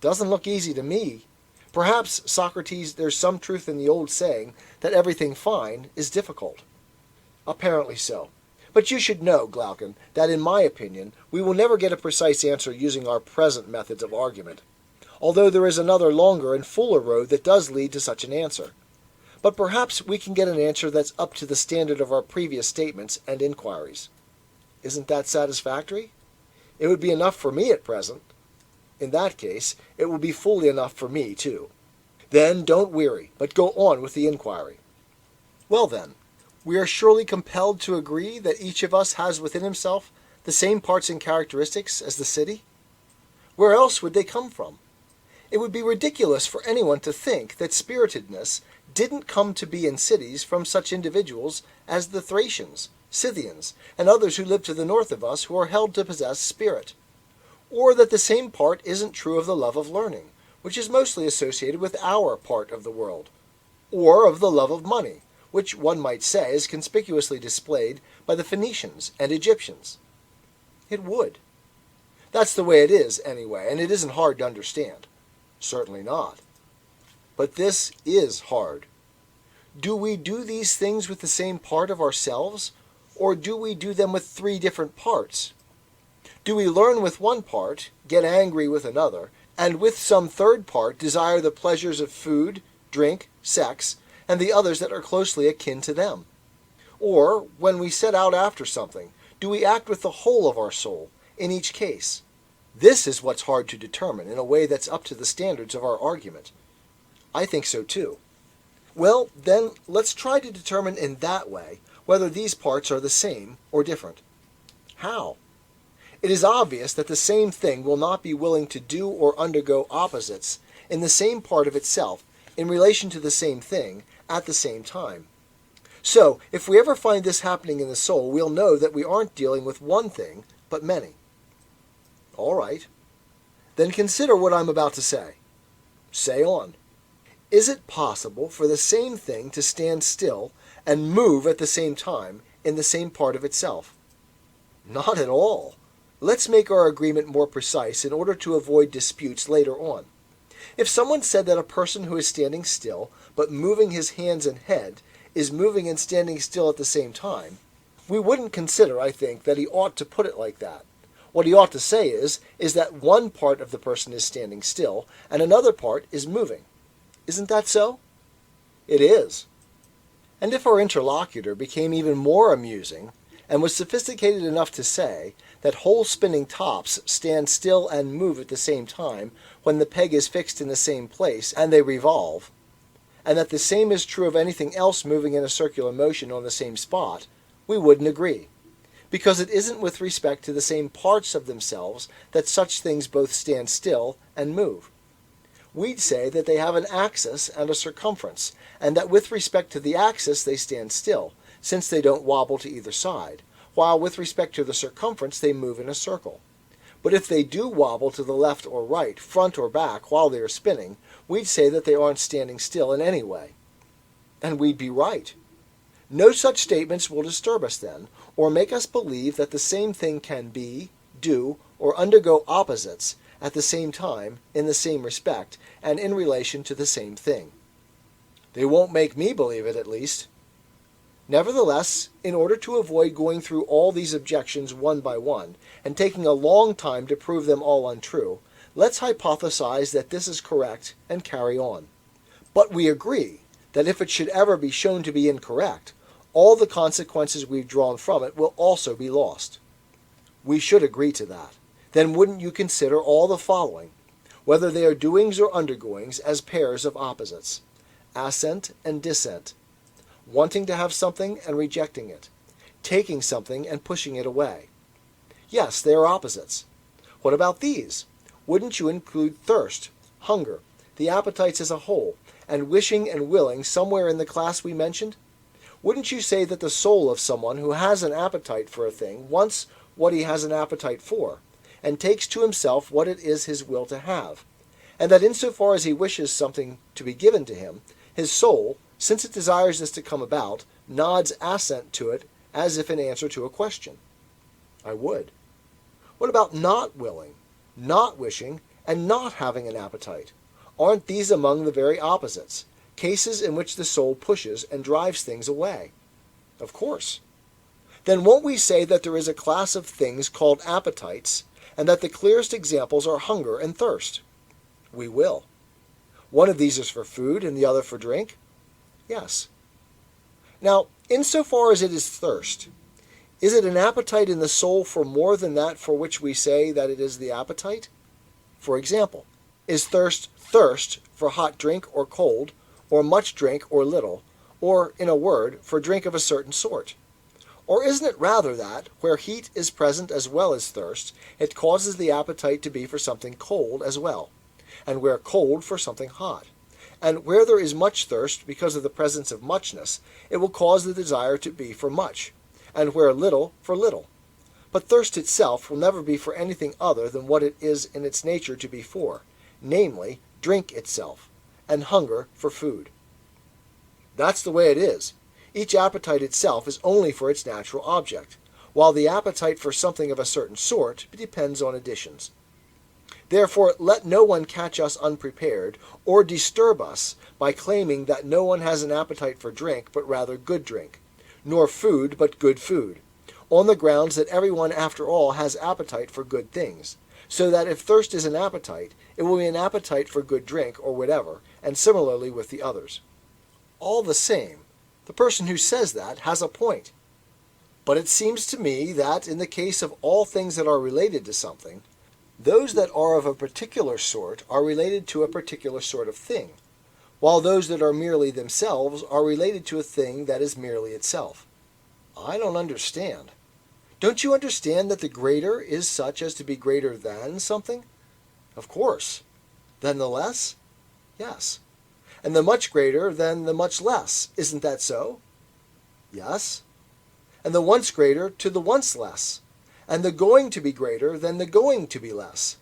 Doesn't look easy to me. Perhaps, Socrates, there's some truth in the old saying that everything fine is difficult. Apparently so. But you should know, Glaucon, that in my opinion, we will never get a precise answer using our present methods of argument, although there is another longer and fuller road that does lead to such an answer. But perhaps we can get an answer that's up to the standard of our previous statements and inquiries. Isn't that satisfactory? It would be enough for me at present. In that case, it will be fully enough for me, too. Then don't weary, but go on with the inquiry. Well then, we are surely compelled to agree that each of us has within himself the same parts and characteristics as the city? Where else would they come from? It would be ridiculous for anyone to think that spiritedness didn't come to be in cities from such individuals as the Thracians, Scythians, and others who live to the north of us who are held to possess spirit. Or that the same part isn't true of the love of learning, which is mostly associated with our part of the world. Or of the love of money, which one might say is conspicuously displayed by the Phoenicians and Egyptians. It would. That's the way it is, anyway, and it isn't hard to understand. Certainly not. But this is hard. Do we do these things with the same part of ourselves, or do we do them with three different parts? Do we learn with one part, get angry with another, and with some third part desire the pleasures of food, drink, sex, and the others that are closely akin to them? Or, when we set out after something, do we act with the whole of our soul, in each case? This is what's hard to determine in a way that's up to the standards of our argument. I think so too. Well, then, let's try to determine in that way whether these parts are the same or different. How? It is obvious that the same thing will not be willing to do or undergo opposites in the same part of itself in relation to the same thing at the same time. So, if we ever find this happening in the soul, we'll know that we aren't dealing with one thing, but many. All right. Then consider what I'm about to say. Say on. Is it possible for the same thing to stand still and move at the same time in the same part of itself? Not at all. Let's make our agreement more precise in order to avoid disputes later on. If someone said that a person who is standing still, but moving his hands and head, is moving and standing still at the same time, we wouldn't consider, I think, that he ought to put it like that. What he ought to say is that one part of the person is standing still, and another part is moving. Isn't that so? It is. And if our interlocutor became even more amusing, and was sophisticated enough to say that whole spinning tops stand still and move at the same time when the peg is fixed in the same place and they revolve, and that the same is true of anything else moving in a circular motion on the same spot, we wouldn't agree, because it isn't with respect to the same parts of themselves that such things both stand still and move. We'd say that they have an axis and a circumference, and that with respect to the axis they stand still, since they don't wobble to either side, while with respect to the circumference they move in a circle. But if they do wobble to the left or right, front or back, while they are spinning, we'd say that they aren't standing still in any way. And we'd be right. No such statements will disturb us then, or make us believe that the same thing can be, do, or undergo opposites at the same time, in the same respect, and in relation to the same thing. They won't make me believe it, at least. Nevertheless, in order to avoid going through all these objections one by one, and taking a long time to prove them all untrue, let's hypothesize that this is correct and carry on. But we agree that if it should ever be shown to be incorrect, all the consequences we've drawn from it will also be lost. We should agree to that. Then wouldn't you consider all the following, whether they are doings or undergoings, as pairs of opposites: assent and dissent, wanting to have something and rejecting it, taking something and pushing it away? Yes, they are opposites. What about these? Wouldn't you include thirst, hunger, the appetites as a whole, and wishing and willing somewhere in the class we mentioned? Wouldn't you say that the soul of someone who has an appetite for a thing wants what he has an appetite for, and takes to himself what it is his will to have, and that insofar as he wishes something to be given to him, his soul, since it desires this to come about, nods assent to it as if in answer to a question? I would. What about not willing, not wishing, and not having an appetite? Aren't these among the very opposites, cases in which the soul pushes and drives things away? Of course. Then won't we say that there is a class of things called appetites, and that the clearest examples are hunger and thirst? We will. One of these is for food and the other for drink? Yes. Now, insofar as it is thirst, is it an appetite in the soul for more than that for which we say that it is the appetite? For example, is thirst for hot drink or cold, or much drink or little, or, in a word, for drink of a certain sort? Or isn't it rather that, where heat is present as well as thirst, it causes the appetite to be for something cold as well, and where cold for something hot? And where there is much thirst because of the presence of muchness, it will cause the desire to be for much, and where little for little. But thirst itself will never be for anything other than what it is in its nature to be for, namely, drink itself, and hunger for food. That's the way it is. Each appetite itself is only for its natural object, while the appetite for something of a certain sort depends on additions. Therefore, let no one catch us unprepared, or disturb us by claiming that no one has an appetite for drink, but rather good drink, nor food, but good food, on the grounds that everyone after all has appetite for good things, so that if thirst is an appetite, it will be an appetite for good drink or whatever, and similarly with the others. All the same, the person who says that has a point. But it seems to me that in the case of all things that are related to something, those that are of a particular sort are related to a particular sort of thing, while those that are merely themselves are related to a thing that is merely itself. I don't understand. Don't you understand that the greater is such as to be greater than something? Of course. Than the less? Yes. And the much greater than the much less. Isn't that so? Yes. And the once greater to the once less. And the going to be greater than the going to be less.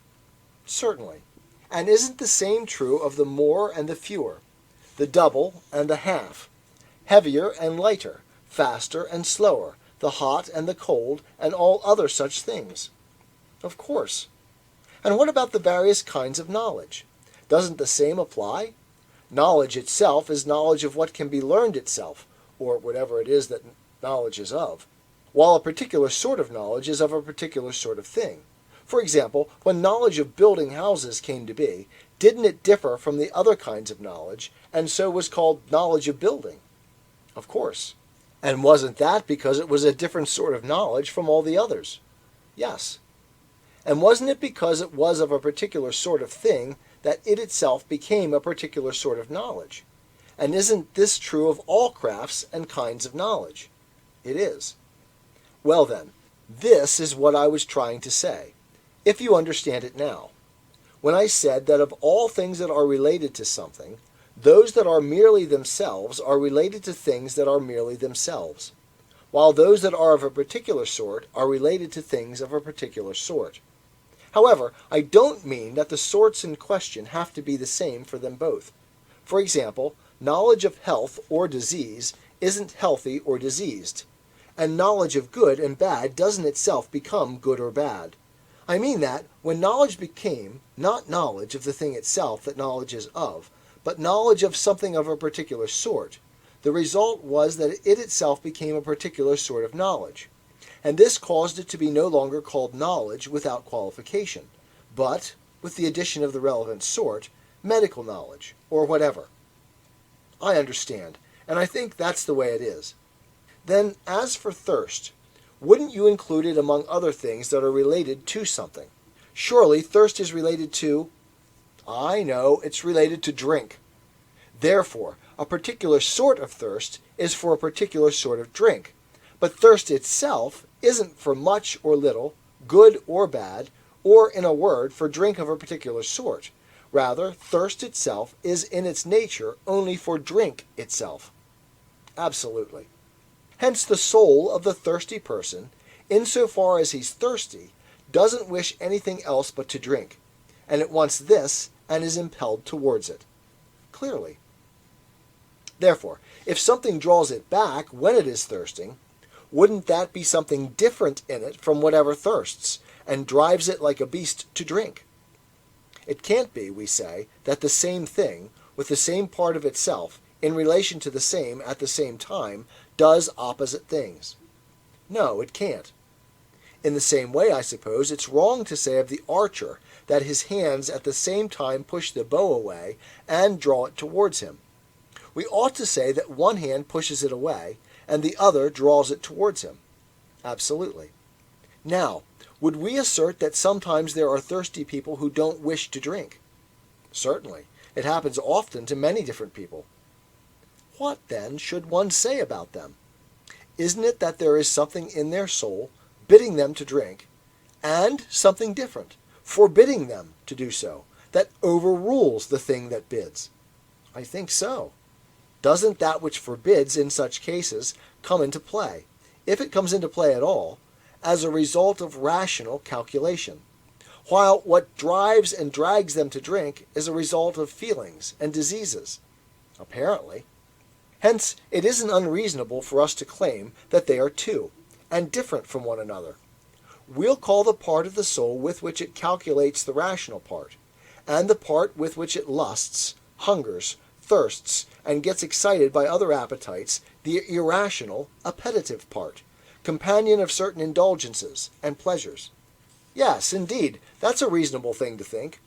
Certainly. And isn't the same true of the more and the fewer, the double and the half, heavier and lighter, faster and slower, the hot and the cold, and all other such things? Of course. And what about the various kinds of knowledge? Doesn't the same apply? Knowledge itself is knowledge of what can be learned itself, or whatever it is that knowledge is of, while a particular sort of knowledge is of a particular sort of thing. For example, when knowledge of building houses came to be, didn't it differ from the other kinds of knowledge, and so was called knowledge of building? Of course. And wasn't that because it was a different sort of knowledge from all the others? Yes. And wasn't it because it was of a particular sort of thing that it itself became a particular sort of knowledge? And isn't this true of all crafts and kinds of knowledge? It is. Well then, this is what I was trying to say, if you understand it now, when I said that of all things that are related to something, those that are merely themselves are related to things that are merely themselves, while those that are of a particular sort are related to things of a particular sort. However, I don't mean that the sorts in question have to be the same for them both. For example, knowledge of health or disease isn't healthy or diseased, and knowledge of good and bad doesn't itself become good or bad. I mean that when knowledge became not knowledge of the thing itself that knowledge is of, but knowledge of something of a particular sort, the result was that it itself became a particular sort of knowledge. And this caused it to be no longer called knowledge without qualification, but, with the addition of the relevant sort, medical knowledge, or whatever. I understand, and I think that's the way it is. Then, as for thirst, wouldn't you include it among other things that are related to something? Surely thirst is related to... I know, it's related to drink. Therefore, a particular sort of thirst is for a particular sort of drink. But thirst itself isn't for much or little, good or bad, or, in a word, for drink of a particular sort. Rather, thirst itself is in its nature only for drink itself. Absolutely. Hence the soul of the thirsty person, insofar as he's thirsty, doesn't wish anything else but to drink, and it wants this and is impelled towards it. Clearly. Therefore, if something draws it back when it is thirsting, wouldn't that be something different in it from whatever thirsts, and drives it like a beast to drink? It can't be, we say, that the same thing, with the same part of itself, in relation to the same at the same time, does opposite things. No, it can't. In the same way, I suppose, it's wrong to say of the archer that his hands at the same time push the bow away and draw it towards him. We ought to say that one hand pushes it away, and the other draws it towards him. Absolutely. Now, would we assert that sometimes there are thirsty people who don't wish to drink? Certainly. It happens often to many different people. What, then, should one say about them? Isn't it that there is something in their soul bidding them to drink, and something different, forbidding them to do so, that overrules the thing that bids? I think so. Doesn't that which forbids in such cases come into play, if it comes into play at all, as a result of rational calculation, while what drives and drags them to drink is a result of feelings and diseases? Apparently. Hence, it isn't unreasonable for us to claim that they are two, and different from one another. We'll call the part of the soul with which it calculates the rational part, and the part with which it lusts, hungers, thirsts, and gets excited by other appetites, the irrational, appetitive part, companion of certain indulgences and pleasures. Yes, indeed, that's a reasonable thing to think.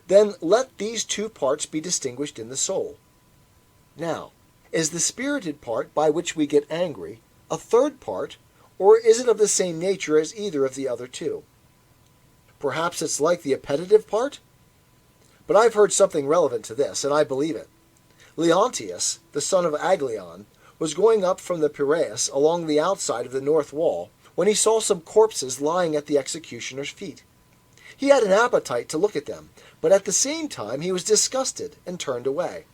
Then let these two parts be distinguished in the soul. Now, is the spirited part by which we get angry a third part, or is it of the same nature as either of the other two? Perhaps it's like the appetitive part? But I've heard something relevant to this, and I believe it. Leontius, the son of Aglion, was going up from the Piraeus along the outside of the north wall when he saw some corpses lying at the executioner's feet. He had an appetite to look at them, but at the same time he was disgusted and turned away.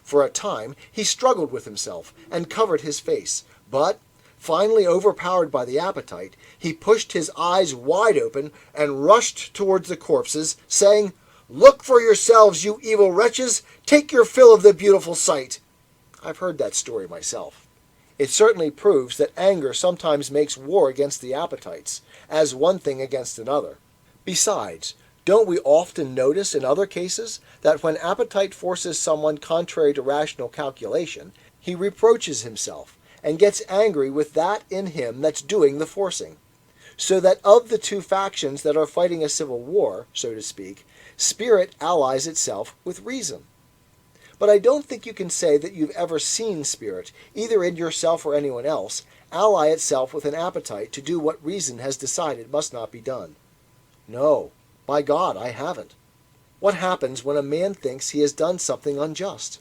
For a time he struggled with himself and covered his face, but, finally overpowered by the appetite, he pushed his eyes wide open and rushed towards the corpses, saying, "Look for yourselves, you evil wretches! Take your fill of the beautiful sight!" I've heard that story myself. It certainly proves that anger sometimes makes war against the appetites, as one thing against another. Besides, don't we often notice in other cases that when appetite forces someone contrary to rational calculation, he reproaches himself and gets angry with that in him that's doing the forcing? So that of the two factions that are fighting a civil war, so to speak, spirit allies itself with reason. But I don't think you can say that you've ever seen spirit, either in yourself or anyone else, ally itself with an appetite to do what reason has decided must not be done. No, by God, I haven't. What happens when a man thinks he has done something unjust?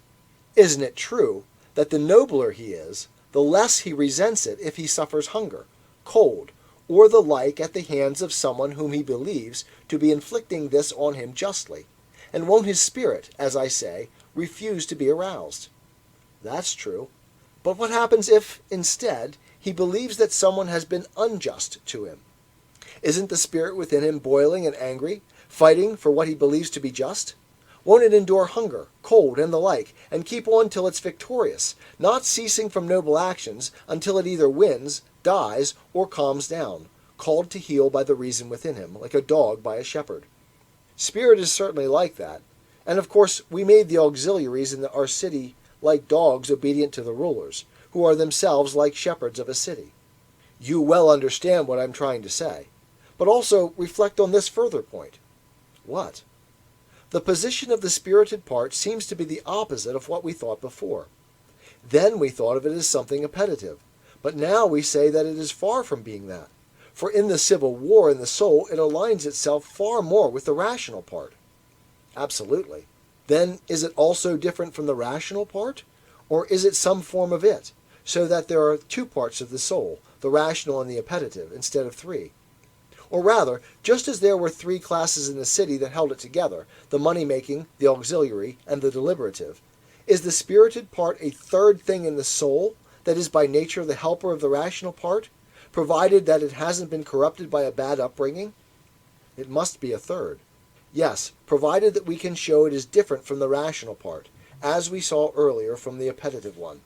Isn't it true that the nobler he is, the less he resents it if he suffers hunger, cold, or the like at the hands of someone whom he believes to be inflicting this on him justly? And won't his spirit, as I say, refuse to be aroused? That's true. But what happens if, instead, he believes that someone has been unjust to him? Isn't the spirit within him boiling and angry, fighting for what he believes to be just? Won't it endure hunger, cold, and the like, and keep on till it's victorious, not ceasing from noble actions until it either wins, dies, or calms down, called to heel by the reason within him, like a dog by a shepherd? Spirit is certainly like that, and of course we made the auxiliaries in our city like dogs obedient to the rulers, who are themselves like shepherds of a city. You well understand what I'm trying to say, but also reflect on this further point. What? The position of the spirited part seems to be the opposite of what we thought before. Then we thought of it as something appetitive, but now we say that it is far from being that. For in the civil war in the soul it aligns itself far more with the rational part. Absolutely. Then is it also different from the rational part? Or is it some form of it, so that there are two parts of the soul, the rational and the appetitive, instead of three? Or rather, just as there were three classes in the city that held it together, the money-making, the auxiliary, and the deliberative, is the spirited part a third thing in the soul that is by nature the helper of the rational part, provided that it hasn't been corrupted by a bad upbringing? It must be a third. Yes, provided that we can show it is different from the rational part, as we saw earlier from the appetitive one.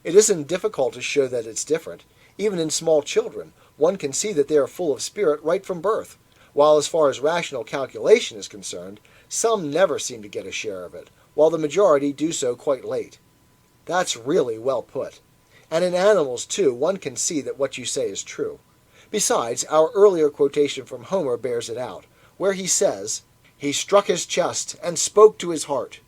It isn't difficult to show that it's different. Even in small children, one can see that they are full of spirit right from birth, while as far as rational calculation is concerned, some never seem to get a share of it, while the majority do so quite late. That's really well put. And in animals, too, one can see that what you say is true. Besides, our earlier quotation from Homer bears it out, where he says, "He struck his chest and spoke to his heart."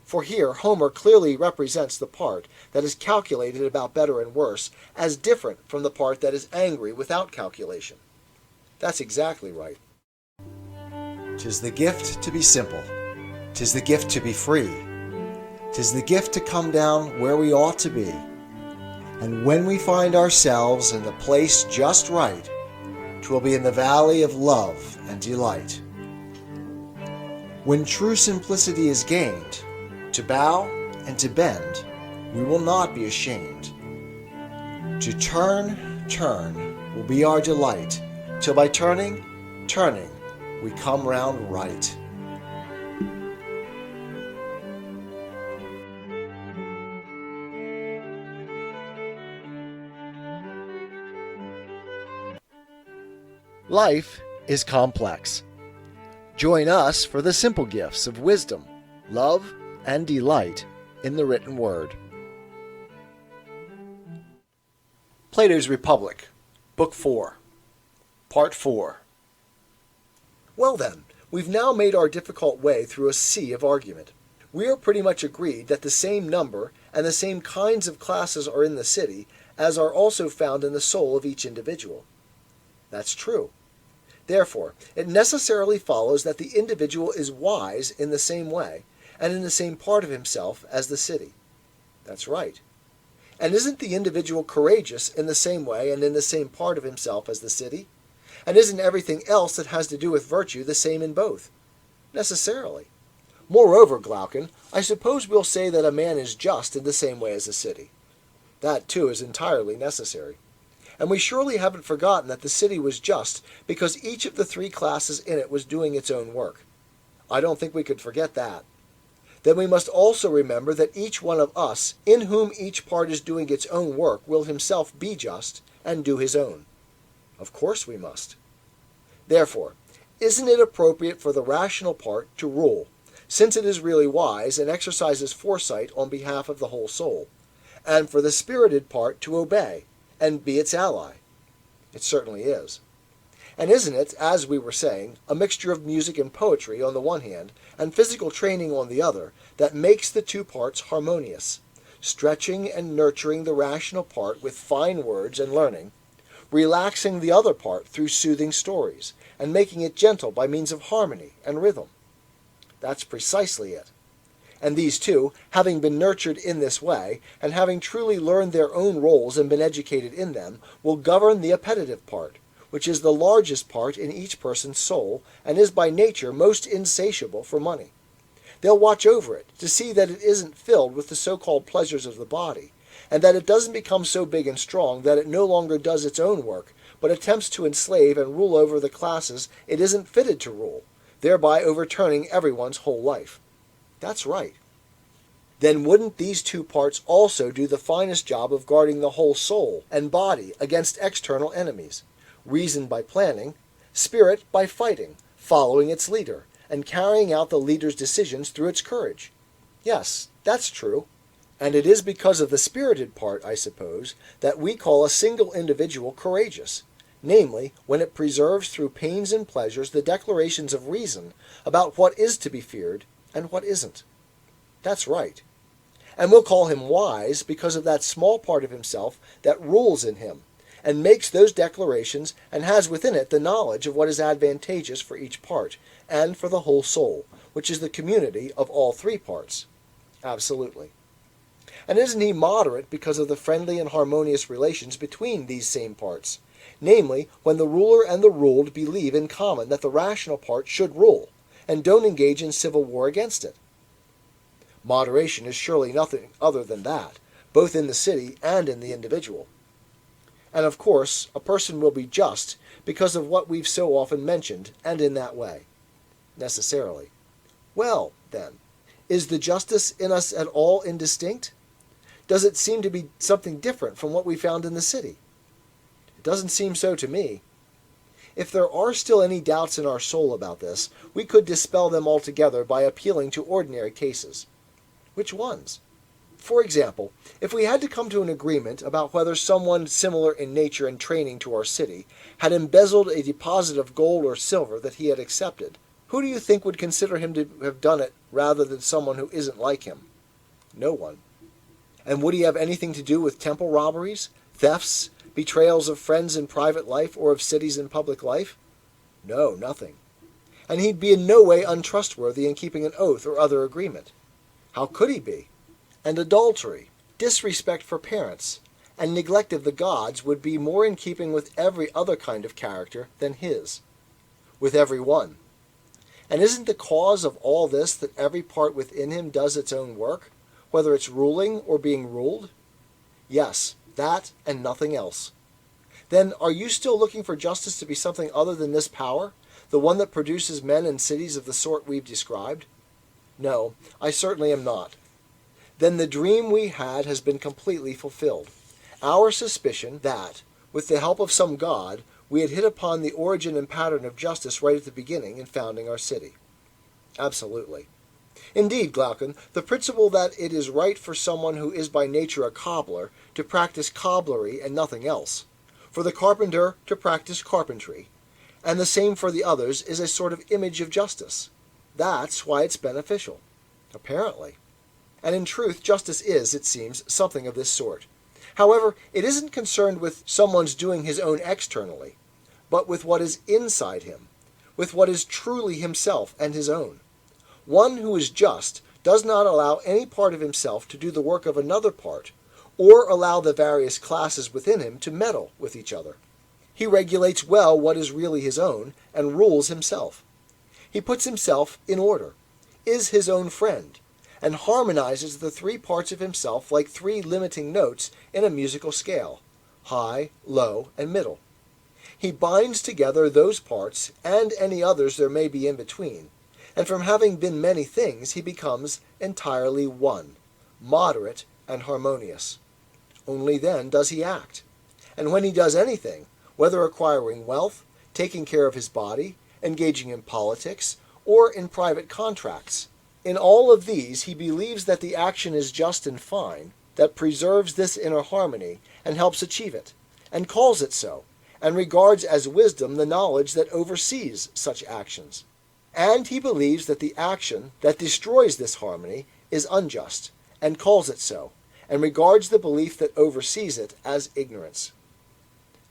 For here Homer clearly represents the part that is calculated about better and worse as different from the part that is angry without calculation. That's exactly right. "'Tis the gift to be simple. 'Tis the gift to be free. 'Tis the gift to come down where we ought to be. And when we find ourselves in the place just right, 'twill be in the valley of love and delight. When true simplicity is gained, to bow and to bend, we will not be ashamed. To turn, turn will be our delight, till by turning, turning, we come round right." Life is complex. Join us for the simple gifts of wisdom, love, and delight in the written word. Plato's Republic, Book 4, Part 4. Well then, we've now made our difficult way through a sea of argument. We are pretty much agreed that the same number and the same kinds of classes are in the city as are also found in the soul of each individual. That's true. Therefore, it necessarily follows that the individual is wise in the same way and in the same part of himself as the city. That's right. And isn't the individual courageous in the same way and in the same part of himself as the city? And isn't everything else that has to do with virtue the same in both? Necessarily. Moreover, Glaucon, I suppose we'll say that a man is just in the same way as a city. That, too, is entirely necessary. And we surely haven't forgotten that the city was just because each of the three classes in it was doing its own work. I don't think we could forget that. Then we must also remember that each one of us, in whom each part is doing its own work, will himself be just and do his own. Of course we must. Therefore, isn't it appropriate for the rational part to rule, since it is really wise and exercises foresight on behalf of the whole soul, and for the spirited part to obey and be its ally? It certainly is. And isn't it, as we were saying, a mixture of music and poetry on the one hand, and physical training on the other, that makes the two parts harmonious, stretching and nurturing the rational part with fine words and learning, relaxing the other part through soothing stories, and making it gentle by means of harmony and rhythm? That's precisely it. And these two, having been nurtured in this way, and having truly learned their own roles and been educated in them, will govern the appetitive part, which is the largest part in each person's soul, and is by nature most insatiable for money. They'll watch over it, to see that it isn't filled with the so-called pleasures of the body, and that it doesn't become so big and strong that it no longer does its own work, but attempts to enslave and rule over the classes it isn't fitted to rule, thereby overturning everyone's whole life. That's right. Then wouldn't these two parts also do the finest job of guarding the whole soul and body against external enemies? Reason by planning, spirit by fighting, following its leader, and carrying out the leader's decisions through its courage. Yes, that's true. And it is because of the spirited part, I suppose, that we call a single individual courageous. namely, when it preserves through pains and pleasures the declarations of reason about what is to be feared and what isn't. That's right. And we'll call him wise because of that small part of himself that rules in him, and makes those declarations, and has within it the knowledge of what is advantageous for each part, and for the whole soul, which is the community of all three parts. Absolutely. And isn't he moderate because of the friendly and harmonious relations between these same parts? Namely, when the ruler and the ruled believe in common that the rational part should rule, and don't engage in civil war against it. Moderation is surely nothing other than that, both in the city and in the individual. And of course, a person will be just because of what we've so often mentioned, and in that way. Necessarily. Well, then, is the justice in us at all indistinct? Does it seem to be something different from what we found in the city? It doesn't seem so to me. If there are still any doubts in our soul about this, we could dispel them altogether by appealing to ordinary cases. Which ones? For example, if we had to come to an agreement about whether someone similar in nature and training to our city had embezzled a deposit of gold or silver that he had accepted, who do you think would consider him to have done it rather than someone who isn't like him? No one. And would he have anything to do with temple robberies, thefts, betrayals of friends in private life or of cities in public life? No, nothing. And he'd be in no way untrustworthy in keeping an oath or other agreement. How could he be? And adultery, disrespect for parents, and neglect of the gods would be more in keeping with every other kind of character than his. With every one. And isn't the cause of all this that every part within him does its own work, whether it's ruling or being ruled? Yes, that and nothing else. Then are you still looking for justice to be something other than this power, the one that produces men and cities of the sort we've described? No, I certainly am not. Then the dream we had has been completely fulfilled. Our suspicion that, with the help of some god, we had hit upon the origin and pattern of justice right at the beginning in founding our city. Absolutely. Indeed, Glaucon, the principle that it is right for someone who is by nature a cobbler to practice cobblery and nothing else, for the carpenter to practice carpentry, and the same for the others, is a sort of image of justice. That's why it's beneficial. Apparently. And in truth, justice is, it seems, something of this sort. However, it isn't concerned with someone's doing his own externally, but with what is inside him, with what is truly himself and his own. One who is just does not allow any part of himself to do the work of another part, or allow the various classes within him to meddle with each other. He regulates well what is really his own, and rules himself. He puts himself in order, is his own friend, and harmonizes the three parts of himself like three limiting notes in a musical scale, high, low, and middle. He binds together those parts, and any others there may be in between, and from having been many things he becomes entirely one, moderate and harmonious. Only then does he act. And when he does anything, whether acquiring wealth, taking care of his body, engaging in politics, or in private contracts, in all of these he believes that the action is just and fine, that preserves this inner harmony, and helps achieve it, and calls it so, and regards as wisdom the knowledge that oversees such actions. And he believes that the action that destroys this harmony is unjust, and calls it so, and regards the belief that oversees it as ignorance.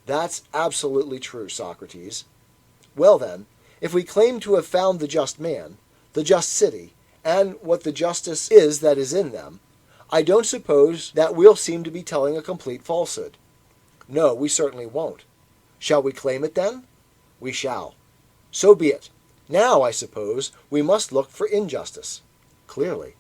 That's absolutely true, Socrates. Well then, if we claim to have found the just man, the just city, and what the justice is that is in them, I don't suppose that we'll seem to be telling a complete falsehood. No, we certainly won't. Shall we claim it then? We shall. So be it. Now, I suppose, we must look for injustice. Clearly.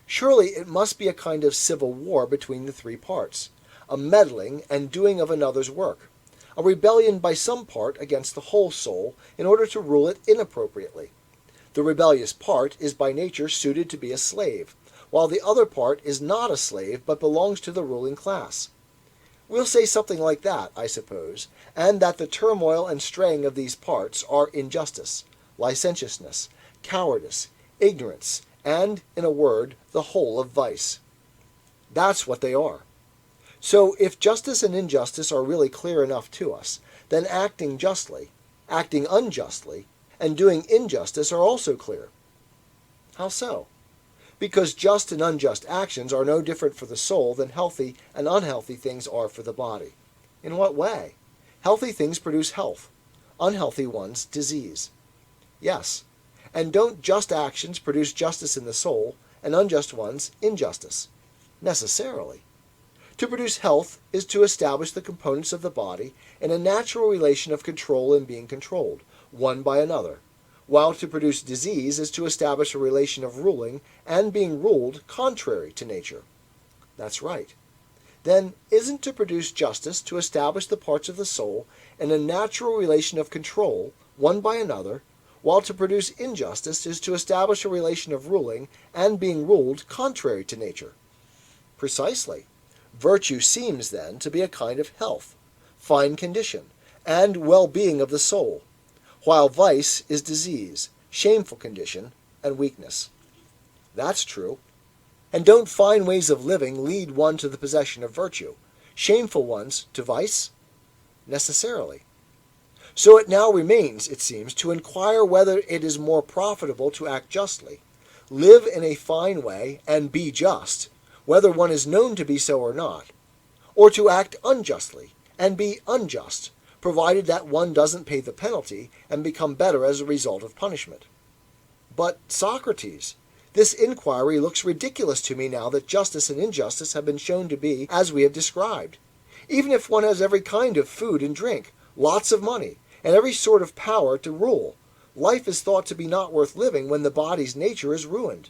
Surely it must be a kind of civil war between the three parts, a meddling and doing of another's work, a rebellion by some part against the whole soul in order to rule it inappropriately. The rebellious part is by nature suited to be a slave, while the other part is not a slave but belongs to the ruling class. We'll say something like that, I suppose, and that the turmoil and straying of these parts are injustice, licentiousness, cowardice, ignorance, and, in a word, the whole of vice. That's what they are. So if justice and injustice are really clear enough to us, then acting justly, acting unjustly, and doing injustice are also clear. How so? Because just and unjust actions are no different for the soul than healthy and unhealthy things are for the body. In what way? Healthy things produce health, unhealthy ones disease. Yes, and don't just actions produce justice in the soul, and unjust ones injustice? Necessarily. To produce health is to establish the components of the body in a natural relation of control and being controlled, one by another, while to produce disease is to establish a relation of ruling and being ruled contrary to nature. That's right. Then isn't to produce justice to establish the parts of the soul in a natural relation of control, one by another, while to produce injustice is to establish a relation of ruling and being ruled contrary to nature? Precisely. Virtue seems, then, to be a kind of health, fine condition, and well-being of the soul, while vice is disease, shameful condition, and weakness. That's true. And don't fine ways of living lead one to the possession of virtue, shameful ones to vice? Necessarily. So it now remains, it seems, to inquire whether it is more profitable to act justly, live in a fine way, and be just, whether one is known to be so or not, or to act unjustly, and be unjust, provided that one doesn't pay the penalty and become better as a result of punishment. But, Socrates, this inquiry looks ridiculous to me now that justice and injustice have been shown to be as we have described. Even if one has every kind of food and drink, lots of money, and every sort of power to rule, life is thought to be not worth living when the body's nature is ruined.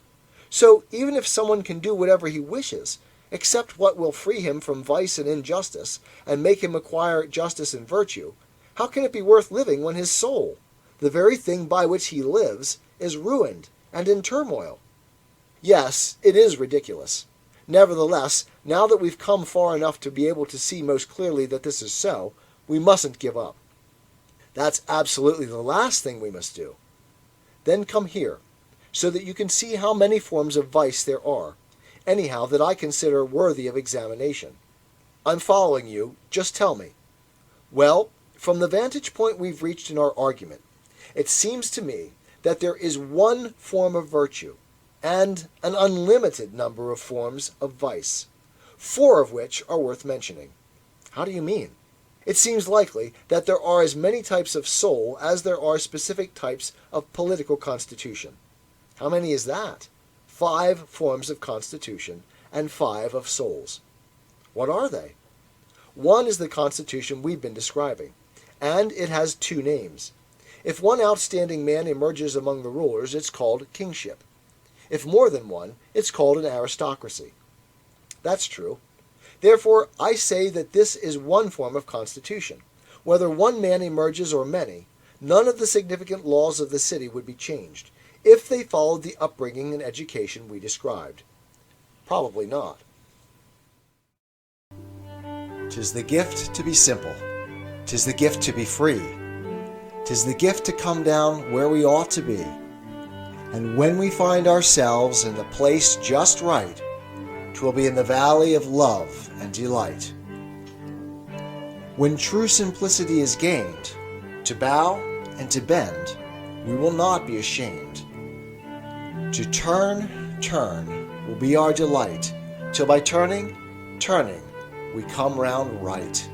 So even if someone can do whatever he wishes, except what will free him from vice and injustice, and make him acquire justice and virtue, how can it be worth living when his soul, the very thing by which he lives, is ruined and in turmoil? Yes, it is ridiculous. Nevertheless, now that we've come far enough to be able to see most clearly that this is so, we mustn't give up. That's absolutely the last thing we must do. Then come here, so that you can see how many forms of vice there are, anyhow that I consider worthy of examination. I'm following you, just tell me. Well, from the vantage point we've reached in our argument, it seems to me that there is one form of virtue, and an unlimited number of forms of vice, 4 of which are worth mentioning. How do you mean? It seems likely that there are as many types of soul as there are specific types of political constitution. How many is that? 5 forms of constitution and 5 of souls. What are they? One is the constitution we've been describing, and it has 2 names. If one outstanding man emerges among the rulers, it's called kingship. If more than one, it's called an aristocracy. That's true. Therefore, I say that this is one form of constitution. Whether one man emerges or many, none of the significant laws of the city would be changed, if they followed the upbringing and education we described. Probably not. 'Tis the gift to be simple. 'Tis the gift to be free. 'Tis the gift to come down where we ought to be. And when we find ourselves in the place just right, 'twill be in the valley of love and delight. When true simplicity is gained, to bow and to bend, we will not be ashamed. To turn, turn will be our delight, till by turning, we come round right.